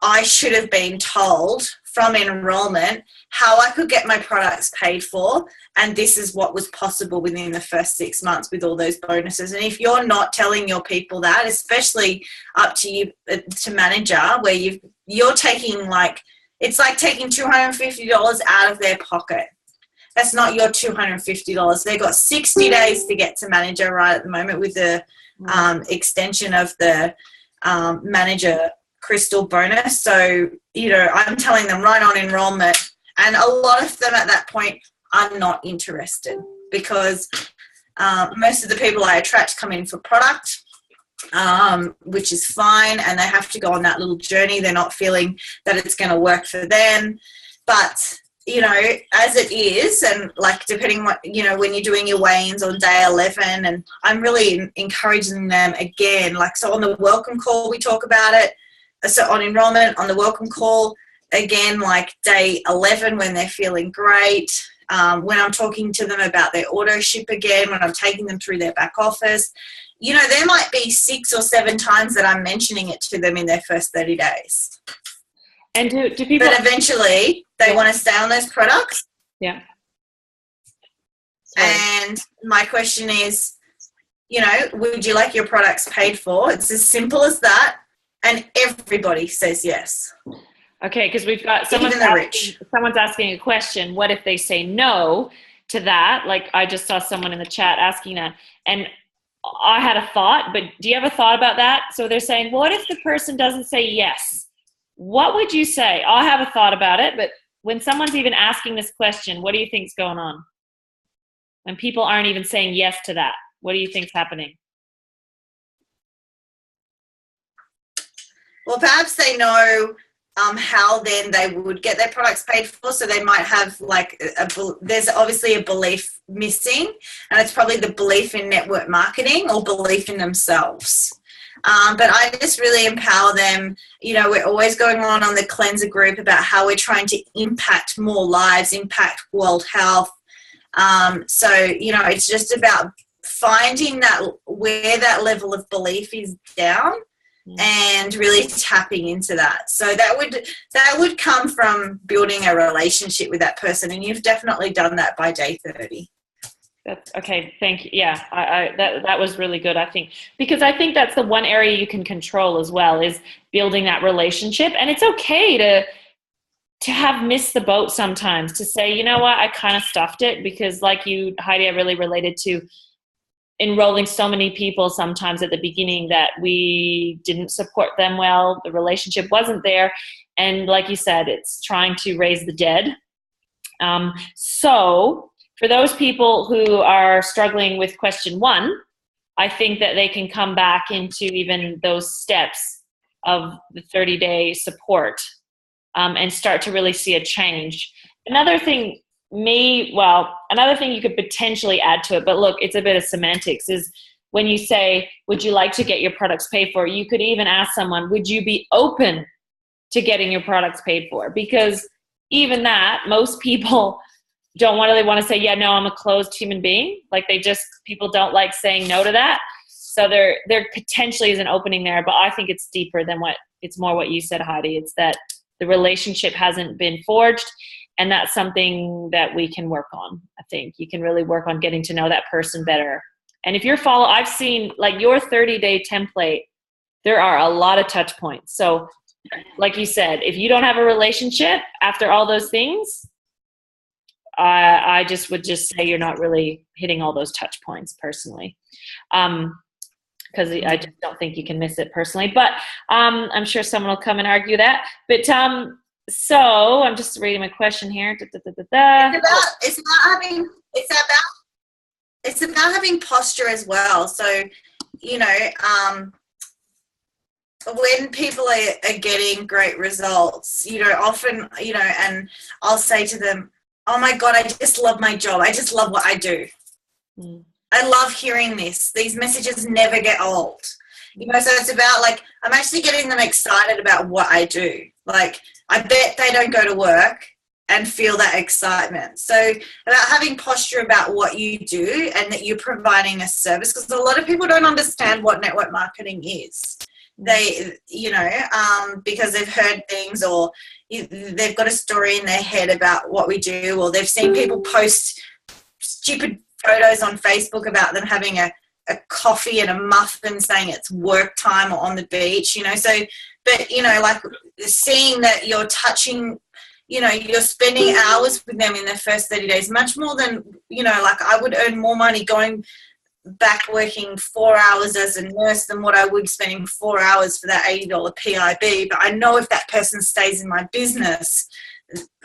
I should have been told from enrollment how I could get my products paid for, and this is what was possible within the first 6 months with all those bonuses. And if you're not telling your people that, especially up to you to manager, where you're taking, like, it's like taking $250 out of their pocket. That's not your $250. They've got 60 days to get to manager right at the moment with the extension of the manager Crystal bonus. So, you know, I'm telling them right on enrollment, and a lot of them at that point are not interested because most of the people I attract come in for product, which is fine, and they have to go on that little journey. They're not feeling that it's going to work for them. But, you know, as it is, and like depending what, you know, when you're doing your weigh-ins on day 11, and I'm really encouraging them again, like, so on the welcome call we talk about it. So on enrollment, on the welcome call, again, like day 11 when they're feeling great, when I'm talking to them about their auto ship again, when I'm taking them through their back office, you know, there might be 6 or 7 times that I'm mentioning it to them in their first 30 days. And do people... But eventually they want to stay on those products. Yeah. And my question is, you know, would you like your products paid for? It's as simple as that. And everybody says yes. Okay, because we've got someone's asking a question. What if they say no to that? Like, I just saw someone in the chat asking that. And I had a thought, but do you have a thought about that? So they're saying, what if the person doesn't say yes? What would you say? I have a thought about it, but when someone's even asking this question, what do you think's going on? When people aren't even saying yes to that, what do you think's happening? Well, perhaps they know how then they would get their products paid for. So they might have like there's obviously a belief missing, and it's probably the belief in network marketing or belief in themselves. But I just really empower them. You know, we're always going on the cleanser group about how we're trying to impact more lives, impact world health. So, you know, it's just about finding that where that level of belief is down and really tapping into that. So that would come from building a relationship with that person, and you've definitely done that by day 30. That's okay. Thank you. Yeah, that was really good, I think, because I think that's the one area you can control as well, is building that relationship. And it's okay to have missed the boat sometimes, to say, you know what, I kind of stuffed it, because like you, Heidi, I really related to enrolling so many people sometimes at the beginning that we didn't support them well. The relationship wasn't there. And like you said, it's trying to raise the dead. So for those people who are struggling with question 1, I think that they can come back into even those steps of the 30-day support and start to really see a change. Another thing you could potentially add to it, but look, it's a bit of semantics, is when you say, would you like to get your products paid for? You could even ask someone, would you be open to getting your products paid for? Because even that, most people don't really want to say, yeah, no, I'm a closed human being. Like people don't like saying no to that. So there potentially is an opening there, but I think it's deeper than it's more what you said, Heidi. It's that the relationship hasn't been forged, and that's something that we can work on. I think you can really work on getting to know that person better. And if I've seen like your 30-day template, there are a lot of touch points. So like you said, if you don't have a relationship after all those things, I would say you're not really hitting all those touch points personally. Because I just don't think you can miss it personally. But I'm sure someone will come and argue that. But so I'm just reading my question here. It's about having posture as well. So, you know, when people are getting great results, you know, often, you know, and I'll say to them, oh my God, I just love my job. I just love what I do. I love hearing this. These messages never get old. You know, so it's about like, I'm actually getting them excited about what I do. Like, I bet they don't go to work and feel that excitement. So about having posture about what you do and that you're providing a service, because a lot of people don't understand what network marketing is. They, you know, because they've heard things, or they've got a story in their head about what we do, or they've seen people post stupid photos on Facebook about them having a coffee and a muffin saying it's work time or on the beach, you know. So, but, you know, like seeing that you're touching, you know, you're spending hours with them in the first 30 days, much more than, you know, like I would earn more money going back working 4 hours as a nurse than what I would spending 4 hours for that $80 PIB. But I know if that person stays in my business,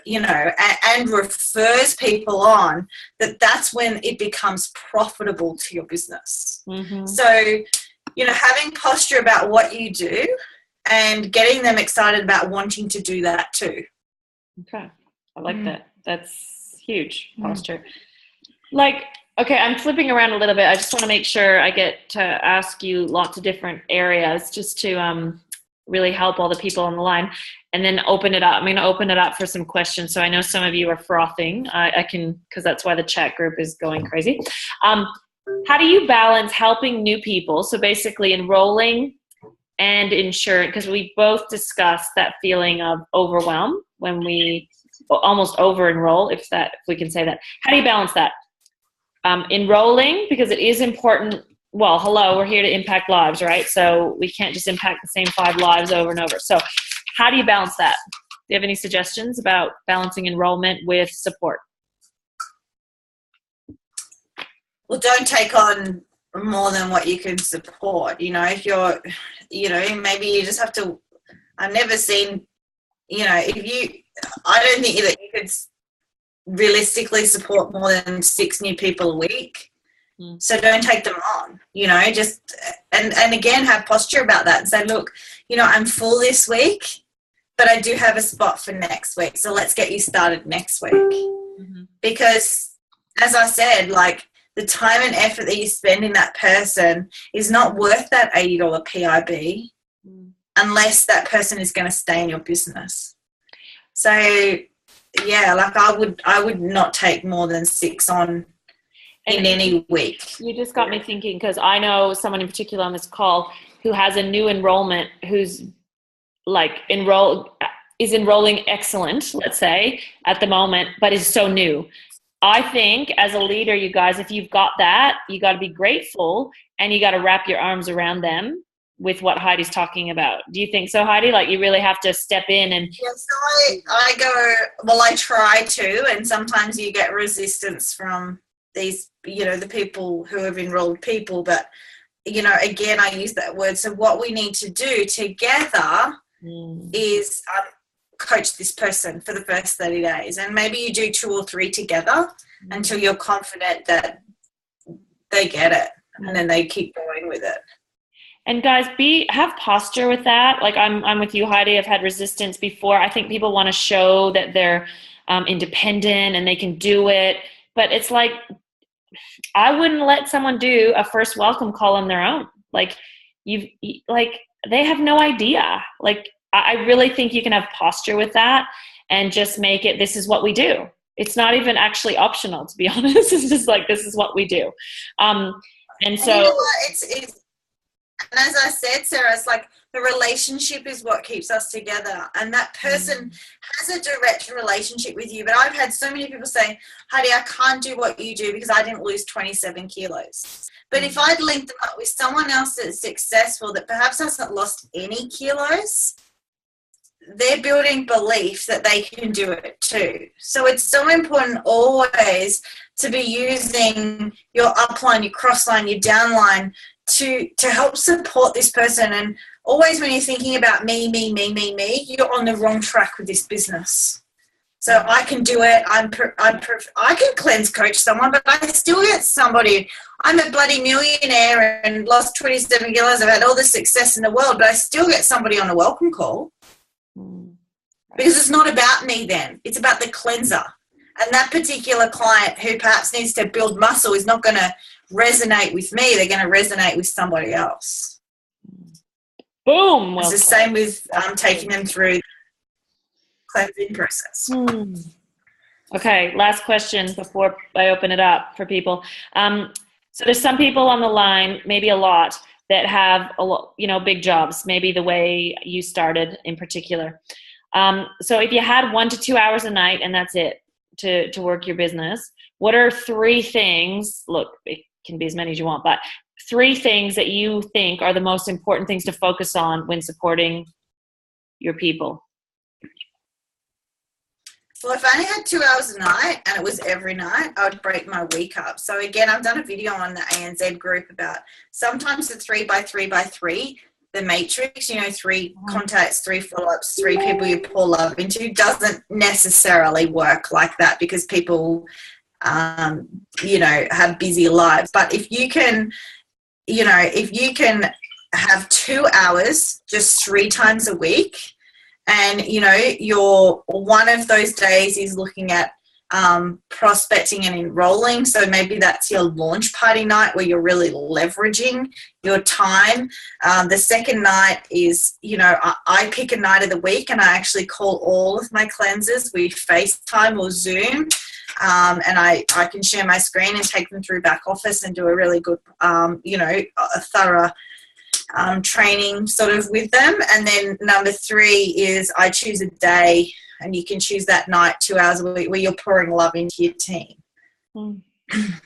you know, and refers people on, that's when it becomes profitable to your business. So, you know, having posture about what you do and getting them excited about wanting to do that too. Okay. I like that. That's huge, posture. Like, okay, I'm flipping around a little bit. I just want to make sure I get to ask you lots of different areas just to really help all the people on the line, and then open it up. I'm going to open it up for some questions. So I know some of you are frothing. I can, because that's why the chat group is going crazy. How do you balance helping new people? So basically enrolling and insurance, because we both discussed that feeling of overwhelm when we almost over-enroll, if we can say that. How do you balance that? Enrolling, because it is important. Well, hello, we're here to impact lives, right? So we can't just impact the same 5 lives over and over. So how do you balance that? Do you have any suggestions about balancing enrollment with support? Well, don't take on more than what you can support. You know, if you're, you know, maybe you just have to, I've never seen, you know, I don't think that you could realistically support more than 6 new people a week. So don't take them on, you know, just, and again, have posture about that and say, look, you know, I'm full this week. but I do have a spot for next week. So let's get you started next week. Mm-hmm. Because as I said, like, the time and effort that you spend in that person is not worth that $80 PIB unless that person is going to stay in your business. So, yeah, like I would not take more than 6 on in any week. You just got me thinking, because I know someone in particular on this call who has a new enrollment who's like is enrolling excellent, let's say, at the moment, but is so new. I think as a leader, you guys, if you've got that, you got to be grateful and you got to wrap your arms around them with what Heidi's talking about. Do you think so, Heidi? Like, you really have to step in and... Yeah, so I go, well, I try to, and sometimes you get resistance from these, you know, the people who have enrolled people. But, you know, again, I use that word. So what we need to do together is coach this person for the first 30 days. And maybe you do 2 or 3 together until you're confident that they get it, and then they keep going with it. And guys, have posture with that. Like, I'm with you, Heidi. I've had resistance before. I think people want to show that they're independent and they can do it. But it's like, I wouldn't let someone do a first welcome call on their own. Like, they have no idea. Like, I really think you can have posture with that and just make it, this is what we do. It's not even actually optional, to be honest. It's just like, this is what we do. And so, and you know what? And as I said, Sarah, it's like the relationship is what keeps us together. And that person has a direct relationship with you. But I've had so many people say, Heidi, I can't do what you do because I didn't lose 27 kilos. But if I'd linked them up with someone else that's successful that perhaps hasn't lost any kilos, they're building belief that they can do it too. So it's so important always to be using your upline, your crossline, your downline to help support this person. And always when you're thinking about me, you're on the wrong track with this business. So I can do it. I can cleanse coach someone, but I still get somebody. I'm a bloody millionaire and lost 27 kilos. I've had all the success in the world, but I still get somebody on a welcome call. Because it's not about me then. It's about the cleanser. And that particular client who perhaps needs to build muscle is not going to resonate with me. They're going to resonate with somebody else. Boom. It's the same with taking them through the cleansing process. Okay, last question before I open it up for people. So there's some people on the line, maybe a lot, that have a lot, you know, big jobs, maybe the way you started in particular. So if you had 1 to 2 hours a night and that's it to work your business, what are 3 things, look, it can be as many as you want, but 3 things that you think are the most important things to focus on when supporting your people? Well, if I only had 2 hours a night and it was every night, I would break my week up. So again, I've done a video on the ANZ group about sometimes the 3x3x3, the matrix, you know, 3 contacts, 3 follow-ups, 3 people you pour love into, doesn't necessarily work like that because people, you know, have busy lives. But if you can, you know, if you can have 2 hours just 3 times a week, and, you know, one of those days is looking at prospecting and enrolling. So maybe that's your launch party night where you're really leveraging your time. The second night is, you know, I pick a night of the week and I actually call all of my cleansers. We FaceTime or Zoom. And I can share my screen and take them through back office and do a really good, you know, a thorough training sort of with them. And then number 3 is I choose a day, and you can choose that night 2 hours a week where you're pouring love into your team.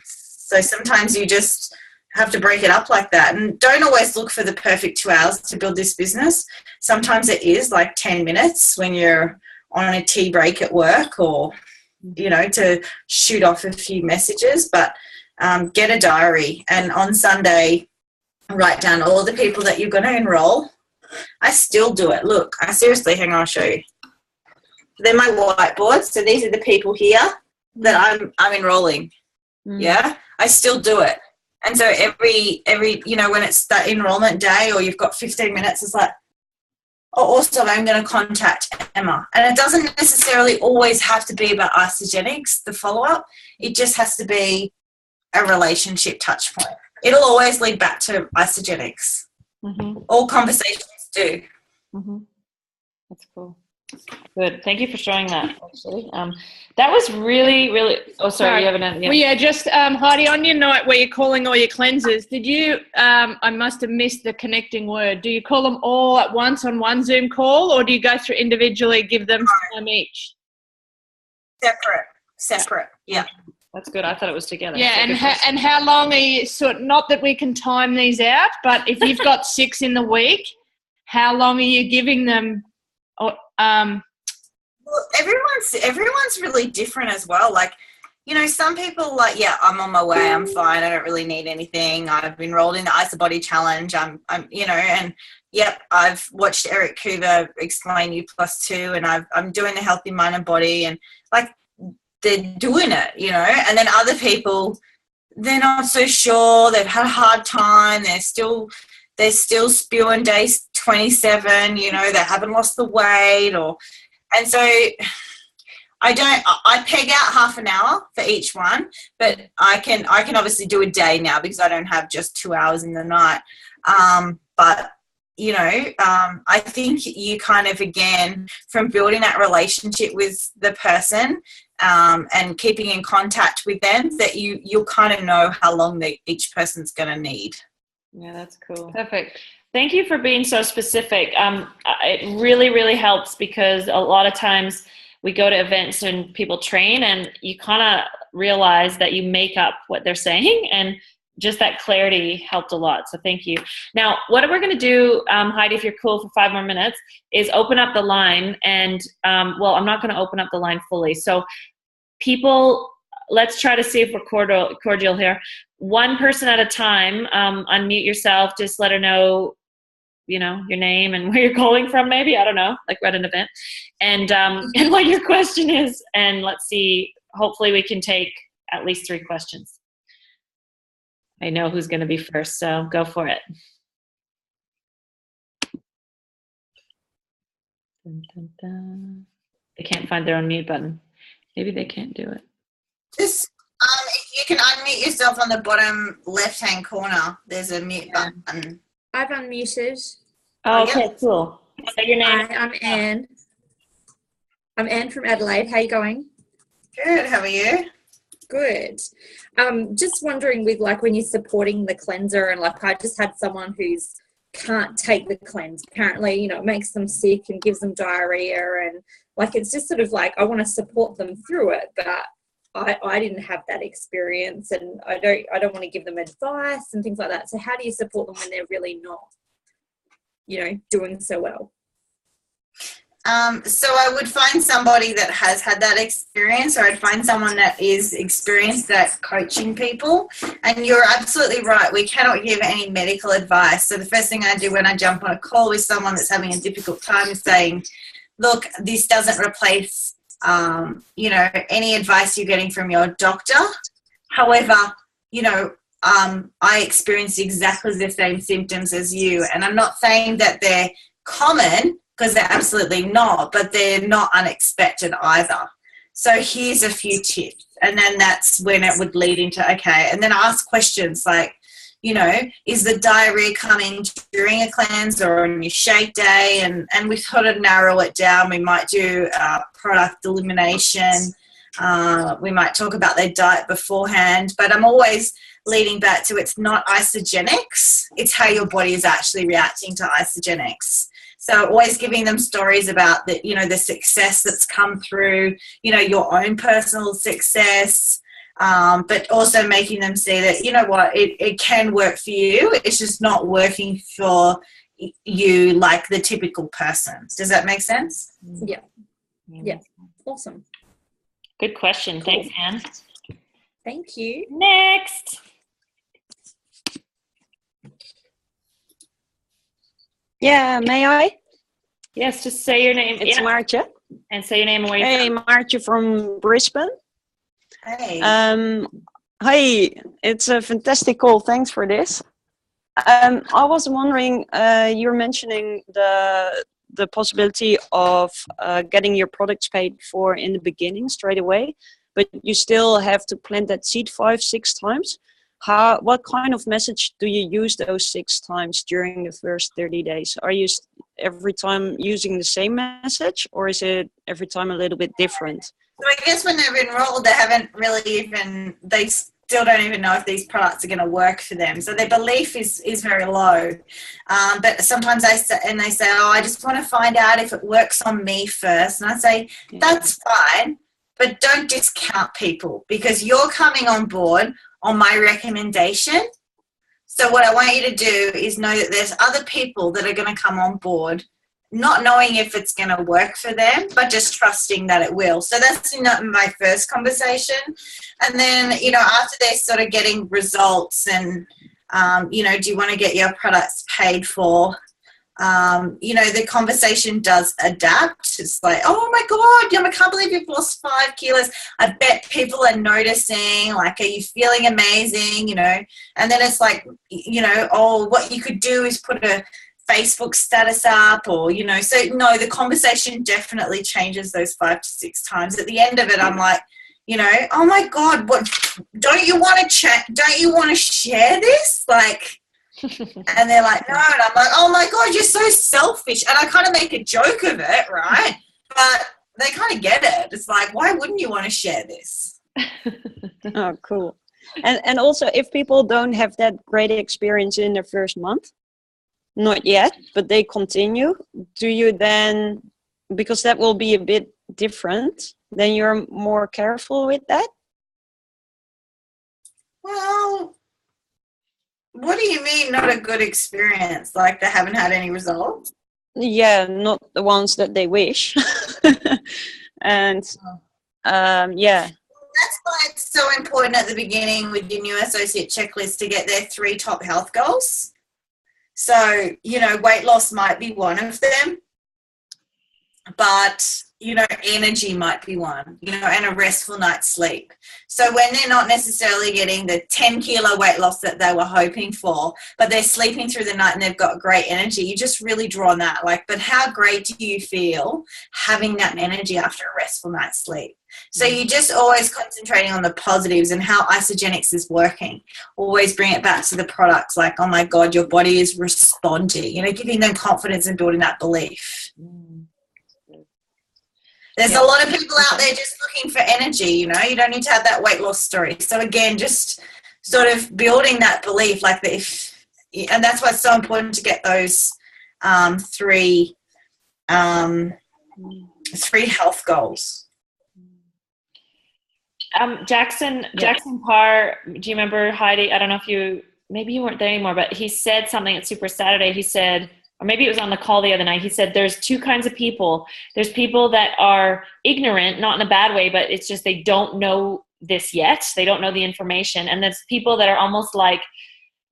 So sometimes you just have to break it up like that, and don't always look for the perfect 2 hours to build this business. Sometimes it is like 10 minutes when you're on a tea break at work, or, you know, to shoot off a few messages. But get a diary, and on Sunday write down all the people that you're going to enroll. I still do it. Look, I seriously, hang on, I'll show you. They're my whiteboards. So these are the people here that I'm enrolling. Yeah, I still do it. And so every you know, when it's that enrollment day or you've got 15 minutes, it's like, oh, also I'm going to contact timer. And it doesn't necessarily always have to be about Isagenix, the follow-up. It just has to be a relationship touch point. It'll always lead back to Isagenix. All conversations do. That's cool. Good. Thank you for showing that, actually. That was really, really... Oh, sorry. You have an... Well, yeah, just, Heidi, on your night where you're calling all your cleansers, did you... I must have missed the connecting word. Do you call them all at once on one Zoom call, or do you go through individually, give them time each? Separate. Yeah. That's good. I thought it was together. Yeah, and how long are you... not that we can time these out, but if you've got 6 in the week, how long are you giving them... Well, everyone's really different as well. Like, you know, some people like, yeah, I'm on my way, I'm fine, I don't really need anything. I've enrolled in the Isabody Challenge. I'm you know, and yep, I've watched Eric Coover explain U+2, and I'm doing the Healthy Mind and Body, and like they're doing it, you know. And then other people, they're not so sure. They've had a hard time. They're still spewing day 27, you know, they haven't lost the weight, and so I peg out half an hour for each one, but I can obviously do a day now because I don't have just 2 hours in the night. But you know, I think you kind of, again, from building that relationship with the person and keeping in contact with them, that you'll kind of know how long each person's going to need. Yeah, that's cool. Perfect. Thank you for being so specific. It really, really helps, because a lot of times we go to events and people train and you kind of realize that you make up what they're saying, and just that clarity helped a lot. So thank you. Now, what we're going to do, Heidi, if you're cool for 5 more minutes, is open up the line. And, well, I'm not going to open up the line fully. So people, let's try to see if we're cordial here. One person at a time, unmute yourself, just let her know, you know, your name and where you're calling from, maybe, I don't know, like we're at an event, and what your question is, and let's see, hopefully we can take at least 3 questions. I know who's going to be first, so go for it. Dun, dun, dun. They can't find their own mute button. Maybe they can't do it. Just if you can unmute yourself on the bottom left-hand corner, there's a mute button. I've unmuted. Oh, okay, yep. Cool. Say your name. Hi, I'm Anne. I'm Anne from Adelaide. How are you going? Good. How are you? Good. Just wondering, with like when you're supporting the cleanser, and like I just had someone who's can't take the cleanse. Apparently, you know, it makes them sick and gives them diarrhea, and like it's just sort of like I want to support them through it, but I didn't have that experience, and I don't want to give them advice and things like that. So how do you support them when they're really not, you know, doing so well? So I would find somebody that has had that experience, or I'd find someone that is experienced at coaching people. And you're absolutely right. We cannot give any medical advice. So the first thing I do when I jump on a call with someone that's having a difficult time is saying, look, this doesn't replace you know, any advice you're getting from your doctor. However, you know, I experienced exactly the same symptoms as you, and I'm not saying that they're common, because they're absolutely not, but they're not unexpected either. So here's a few tips, and then that's when it would lead into, okay, and then ask questions like, you know, is the diarrhea coming during a cleanse or on your shake day? And we sort of narrow it down. We might do product elimination. We might talk about their diet beforehand, but I'm always leading back to, it's not Isagenix. It's how your body is actually reacting to Isagenix. So always giving them stories about the, you know, the success that's come through, you know, your own personal success, but also making them see that, you know what, it can work for you. It's just not working for you like the typical person. Does that make sense? Yeah. Yeah. Awesome. Good question. Cool. Thanks, Anne. Thank you. Next. Yeah, may I? Yes, just say your name. It's Maartje. And say your name and where you're from. Hey, Maartje from Brisbane. Hey. Hi, it's a fantastic call. Thanks for this. I was wondering, you're mentioning the the possibility of getting your products paid for in the beginning straight away, but you still have to plant that seed 5-6 times. What kind of message do you use those 6 times during the first 30 days? Are you every time using the same message, or is it every time a little bit different? So I guess when they've enrolled, they haven't really even, they still don't even know if these products are going to work for them. So their belief is very low. But sometimes they say, oh, I just want to find out if it works on me first. And I say, that's fine, but don't discount people, because you're coming on board on my recommendation. So what I want you to do is know that there's other people that are going to come on board, not knowing if it's going to work for them, but just trusting that it will. So that's my first conversation. And then, after they're sort of getting results and, do you want to get your products paid for? The conversation does adapt. It's like, oh my God, I can't believe you've lost 5 kilos. I bet people are noticing, like, are you feeling amazing, And then it's like, oh, what you could do is put a Facebook status up, or, so no, the conversation definitely changes those 5 to 6 times. At the end of it, I'm like, oh my God, what, don't you want to share this? Like, and they're like, no, and I'm like, oh my God, you're so selfish. And I kind of make a joke of it, right? But they kind of get it. It's like, why wouldn't you want to share this? Oh, cool. And also, if people don't have that great experience in their first month, not yet, but they continue, do you then, because that will be a bit different, then you're more careful with that? Well, what do you mean not a good experience? Like they haven't had any results? Yeah, not the ones that they wish. And yeah. That's why it's so important at the beginning with your new associate checklist to get their 3 top health goals. So, weight loss might be one of them, but, energy might be one, and a restful night's sleep. So when they're not necessarily getting the 10-kilo weight loss that they were hoping for, but they're sleeping through the night and they've got great energy, you just really draw on that. Like, but how great do you feel having that energy after a restful night's sleep? So you just always concentrating on the positives and how Isagenix is working. Always bring it back to the products, like, oh my God, your body is responding, giving them confidence and building that belief. There's a lot of people out there just looking for energy, you don't need to have that weight loss story. So again, just sort of building that belief, like and that's why it's so important to get those 3 health goals. Jackson Parr, do you remember, Heidi? I don't know if maybe you weren't there anymore, but he said something at Super Saturday. He said, or maybe it was on the call the other night, he said there's 2 kinds of people. There's people that are ignorant, not in a bad way, but it's just they don't know this yet. They don't know the information. And there's people that are almost like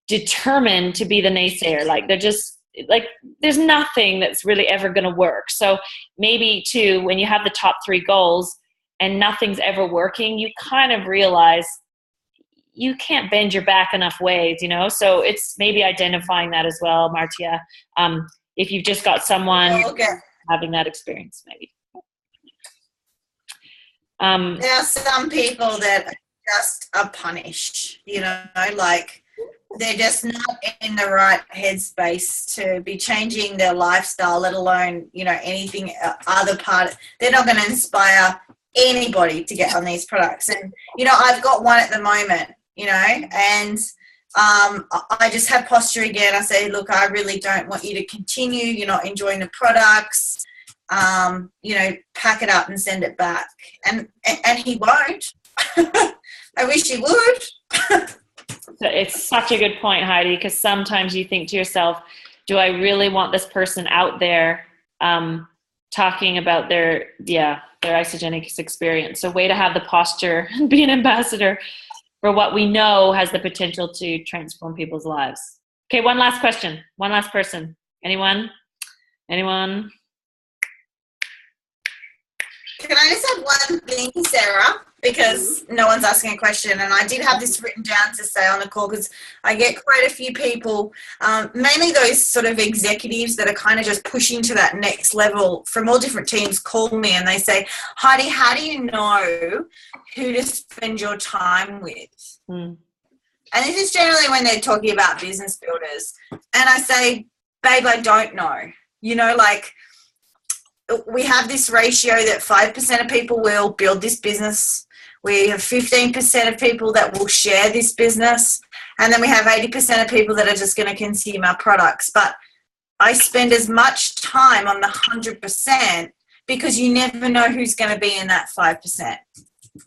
determined to be the naysayer. Like they're just like, there's nothing that's really ever going to work. So maybe too, when you have the top 3 goals and nothing's ever working, you kind of realize you can't bend your back enough ways, so it's maybe identifying that as well, Martia. If you've just got someone having that experience, maybe. There are some people that just are punished, like they're just not in the right headspace to be changing their lifestyle, let alone, anything other part. They're not going to inspire anybody to get on these products. And, I've got one at the moment, and I just have posture again. I say, look, I really don't want you to continue. You're not enjoying the products. Pack it up and send it back. And he won't. I wish he would. It's such a good point, Heidi, because sometimes you think to yourself, do I really want this person out there talking about their Isagenix experience? So way to have the posture and be an ambassador for what we know has the potential to transform people's lives. Okay, one last question. One last person. Anyone? Can can I just have one thing, Sarah? Because no one's asking a question, and I did have this written down to say on the call because I get quite a few people, mainly those sort of executives that are kind of just pushing to that next level from all different teams, call me and they say, Heidi, how do you know who to spend your time with? And this is generally when they're talking about business builders. And I say, babe, I don't know. You know, like, we have this ratio that 5% of people will build this business. We have 15% of people that will share this business. And then we have 80% of people that are just going to consume our products. But I spend as much time on the 100% because you never know who's going to be in that 5%.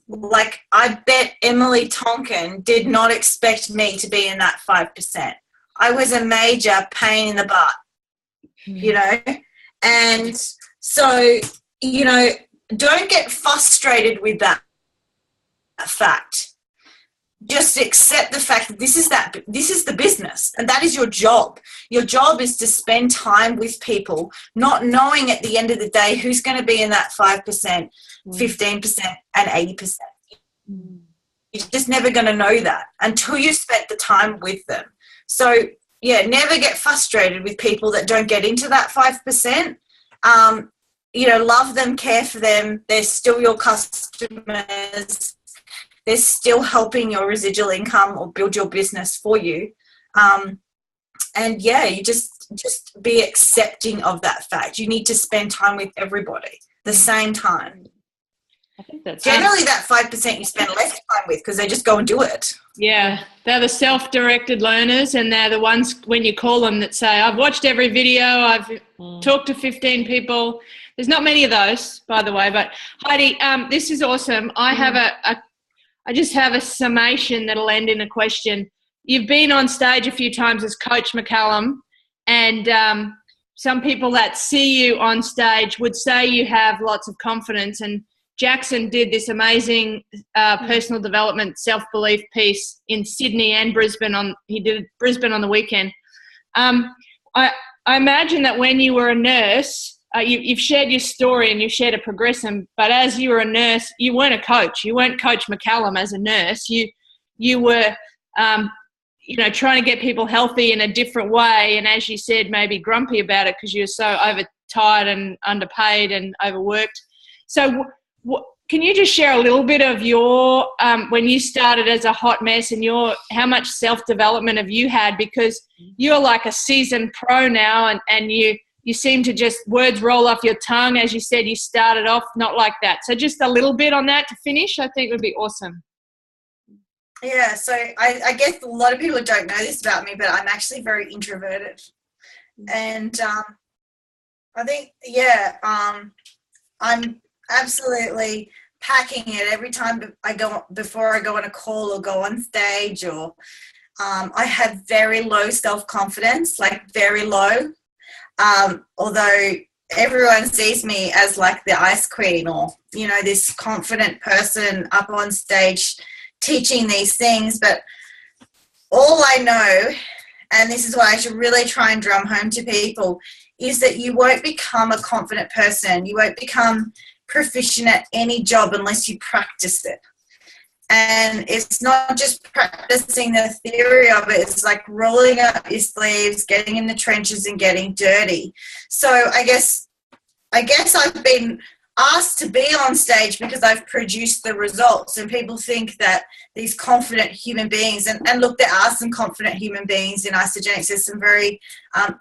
Like, I bet Emily Tonkin did not expect me to be in that 5%. I was a major pain in the butt, you know. And so, you know, don't get frustrated with that fact. Just accept the fact that this is the business, and that is your job. Your job is to spend time with people, not knowing at the end of the day who's going to be in that 5%, 15%, and 80%. You're just never going to know that until you spent the time with them. So, yeah, never get frustrated with people that don't get into that 5%. You know, love them, care for them. They're still your customers. They're still helping your residual income or build your business for you. And, yeah, you just be accepting of that fact. You need to spend time with everybody the same time. I think that's generally that 5% you spend less time with because they just go and do it. Yeah, they're the self-directed learners, and they're the ones when you call them that say, I've watched every video, I've talked to 15 people. There's not many of those, by the way, but Heidi, this is awesome. I just have a summation that'll end in a question. You've been on stage a few times as Coach MacAllan, and some people that see you on stage would say you have lots of confidence, and Jackson did this amazing personal development self-belief piece in Sydney and Brisbane. He did Brisbane on the weekend. I imagine that when you were a nurse, you've shared your story and you've shared a progression, but as you were a nurse, you weren't a coach. You weren't Coach MacAllan as a nurse. You were, you know, trying to get people healthy in a different way, and as you said, maybe grumpy about it because you were so overtired and underpaid and overworked. So can you just share a little bit of your when you started as a hot mess and how much self-development have you had, because you're like a seasoned pro now, and you seem to just words roll off your tongue. As you said, you started off not like that. So just a little bit on that to finish, I think would be awesome. Yeah, so I guess a lot of people don't know this about me, but I'm actually very introverted. And I think, yeah, I'm absolutely packing it every time before I go on a call or go on stage, or I have very low self-confidence, like very low. Although everyone sees me as like the ice queen, or, you know, this confident person up on stage teaching these things. But all I know, and this is what I should really try and drum home to people, is that you won't become a confident person. You won't become proficient at any job unless you practice it. And it's not just practicing the theory of it, it's like rolling up your sleeves, getting in the trenches and getting dirty. So I guess I've been asked to be on stage because I've produced the results, and people think that these confident human beings, and look, there are some confident human beings in Isagenix. There's some very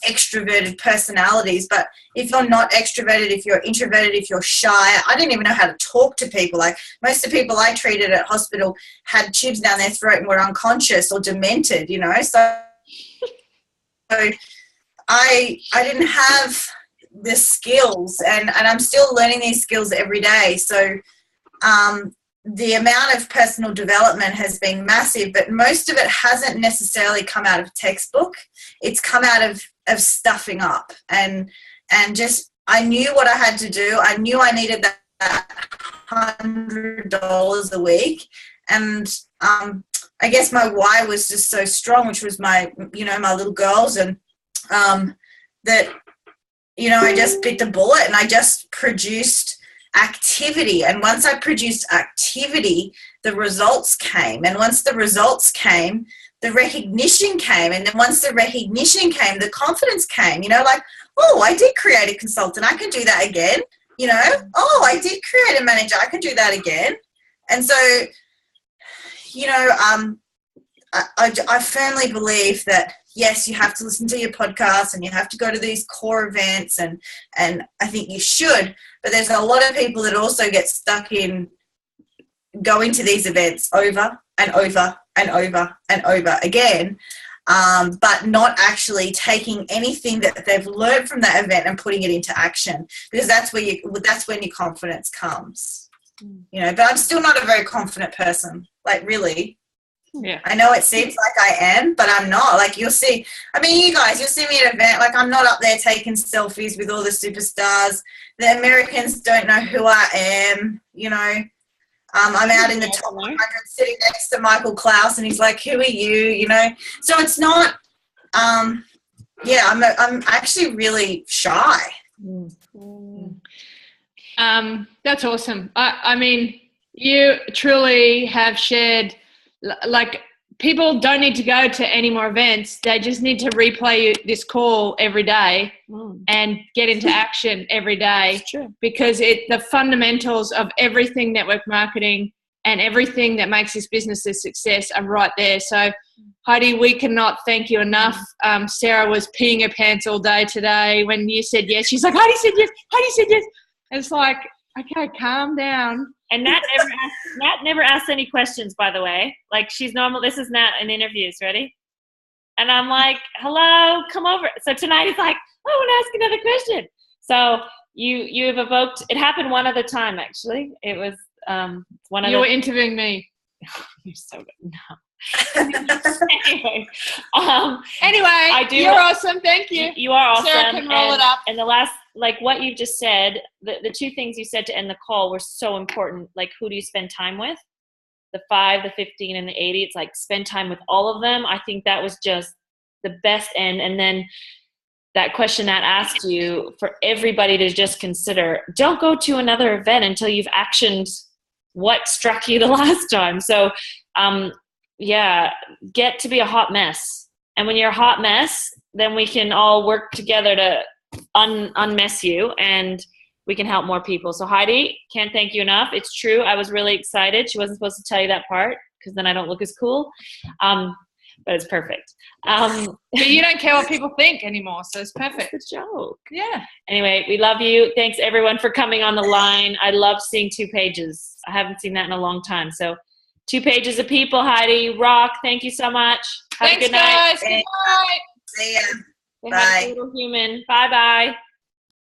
extroverted personalities, but if you're not extroverted, if you're introverted, if you're shy, I didn't even know how to talk to people. Like, most of the people I treated at hospital had tubes down their throat and were unconscious or demented, you know. So I didn't have the skills, and I'm still learning these skills every day. So the amount of personal development has been massive, but most of it hasn't necessarily come out of a textbook. It's come out of stuffing up, and just, I knew what I had to do. I knew I needed that $100 a week, and I guess my why was just so strong, which was my little girls, and that, you know, I just bit the bullet and I just produced activity. And once I produced activity, the results came. And once the results came, the recognition came. And then once the recognition came, the confidence came, like, oh, I did create a consultant. I can do that again. Oh, I did create a manager. I can do that again. And so, I firmly believe that, yes, you have to listen to your podcast and you have to go to these core events, and I think you should, but there's a lot of people that also get stuck in going to these events over and over and over and over again, but not actually taking anything that they've learned from that event and putting it into action, because that's when your confidence comes. But I'm still not a very confident person, like, really. Yeah. I know it seems like I am, but I'm not. Like, you'll see, you guys, you'll see me at an event, like, I'm not up there taking selfies with all the superstars. The Americans don't know who I am, I'm out in the top 100 sitting next to Michael Klaus, and he's like, who are you, So it's not, I'm actually really shy. That's awesome. I mean, you truly have shared, like, people don't need to go to any more events. They just need to replay this call every day and get into action every day, because the fundamentals of everything network marketing and everything that makes this business a success are right there. So, Heidi, we cannot thank you enough. Sarah was peeing her pants all day today when you said yes. She's like, Heidi said yes. Heidi said yes. It's like, okay, calm down. And Nat never asks any questions, by the way. Like, she's normal. This is Nat in interviews. Ready? And I'm like, hello, come over. So tonight he's like, I want to ask another question. So you have evoked. It happened one other time, actually. It was one of. You were interviewing me. You're so good. No. Anyway, I do. You're awesome. Thank you. You are awesome. Sarah can roll it up. And the last, like what you just said, the two things you said to end the call were so important. Like, who do you spend time with? The 5, the 15, and the 80. It's like, spend time with all of them. I think that was just the best end. And then that question that asked you, for everybody to just consider, don't go to another event until you've actioned what struck you the last time. So, get to be a hot mess. And when you're a hot mess, then we can all work together to unmess you, and we can help more people. So Heidi, can't thank you enough. It's true. I was really excited. She wasn't supposed to tell you that part, because then I don't look as cool. But it's perfect. But you don't care what people think anymore, so it's perfect. It's a joke. Yeah. Anyway, we love you. Thanks everyone for coming on the line. I love seeing 2 pages. I haven't seen that in a long time. So 2 pages of people, Heidi. Rock. Thank you so much. Have Thanks, a good night. Guys. Good night. See ya. Say Bye. hi to little human. Bye-bye.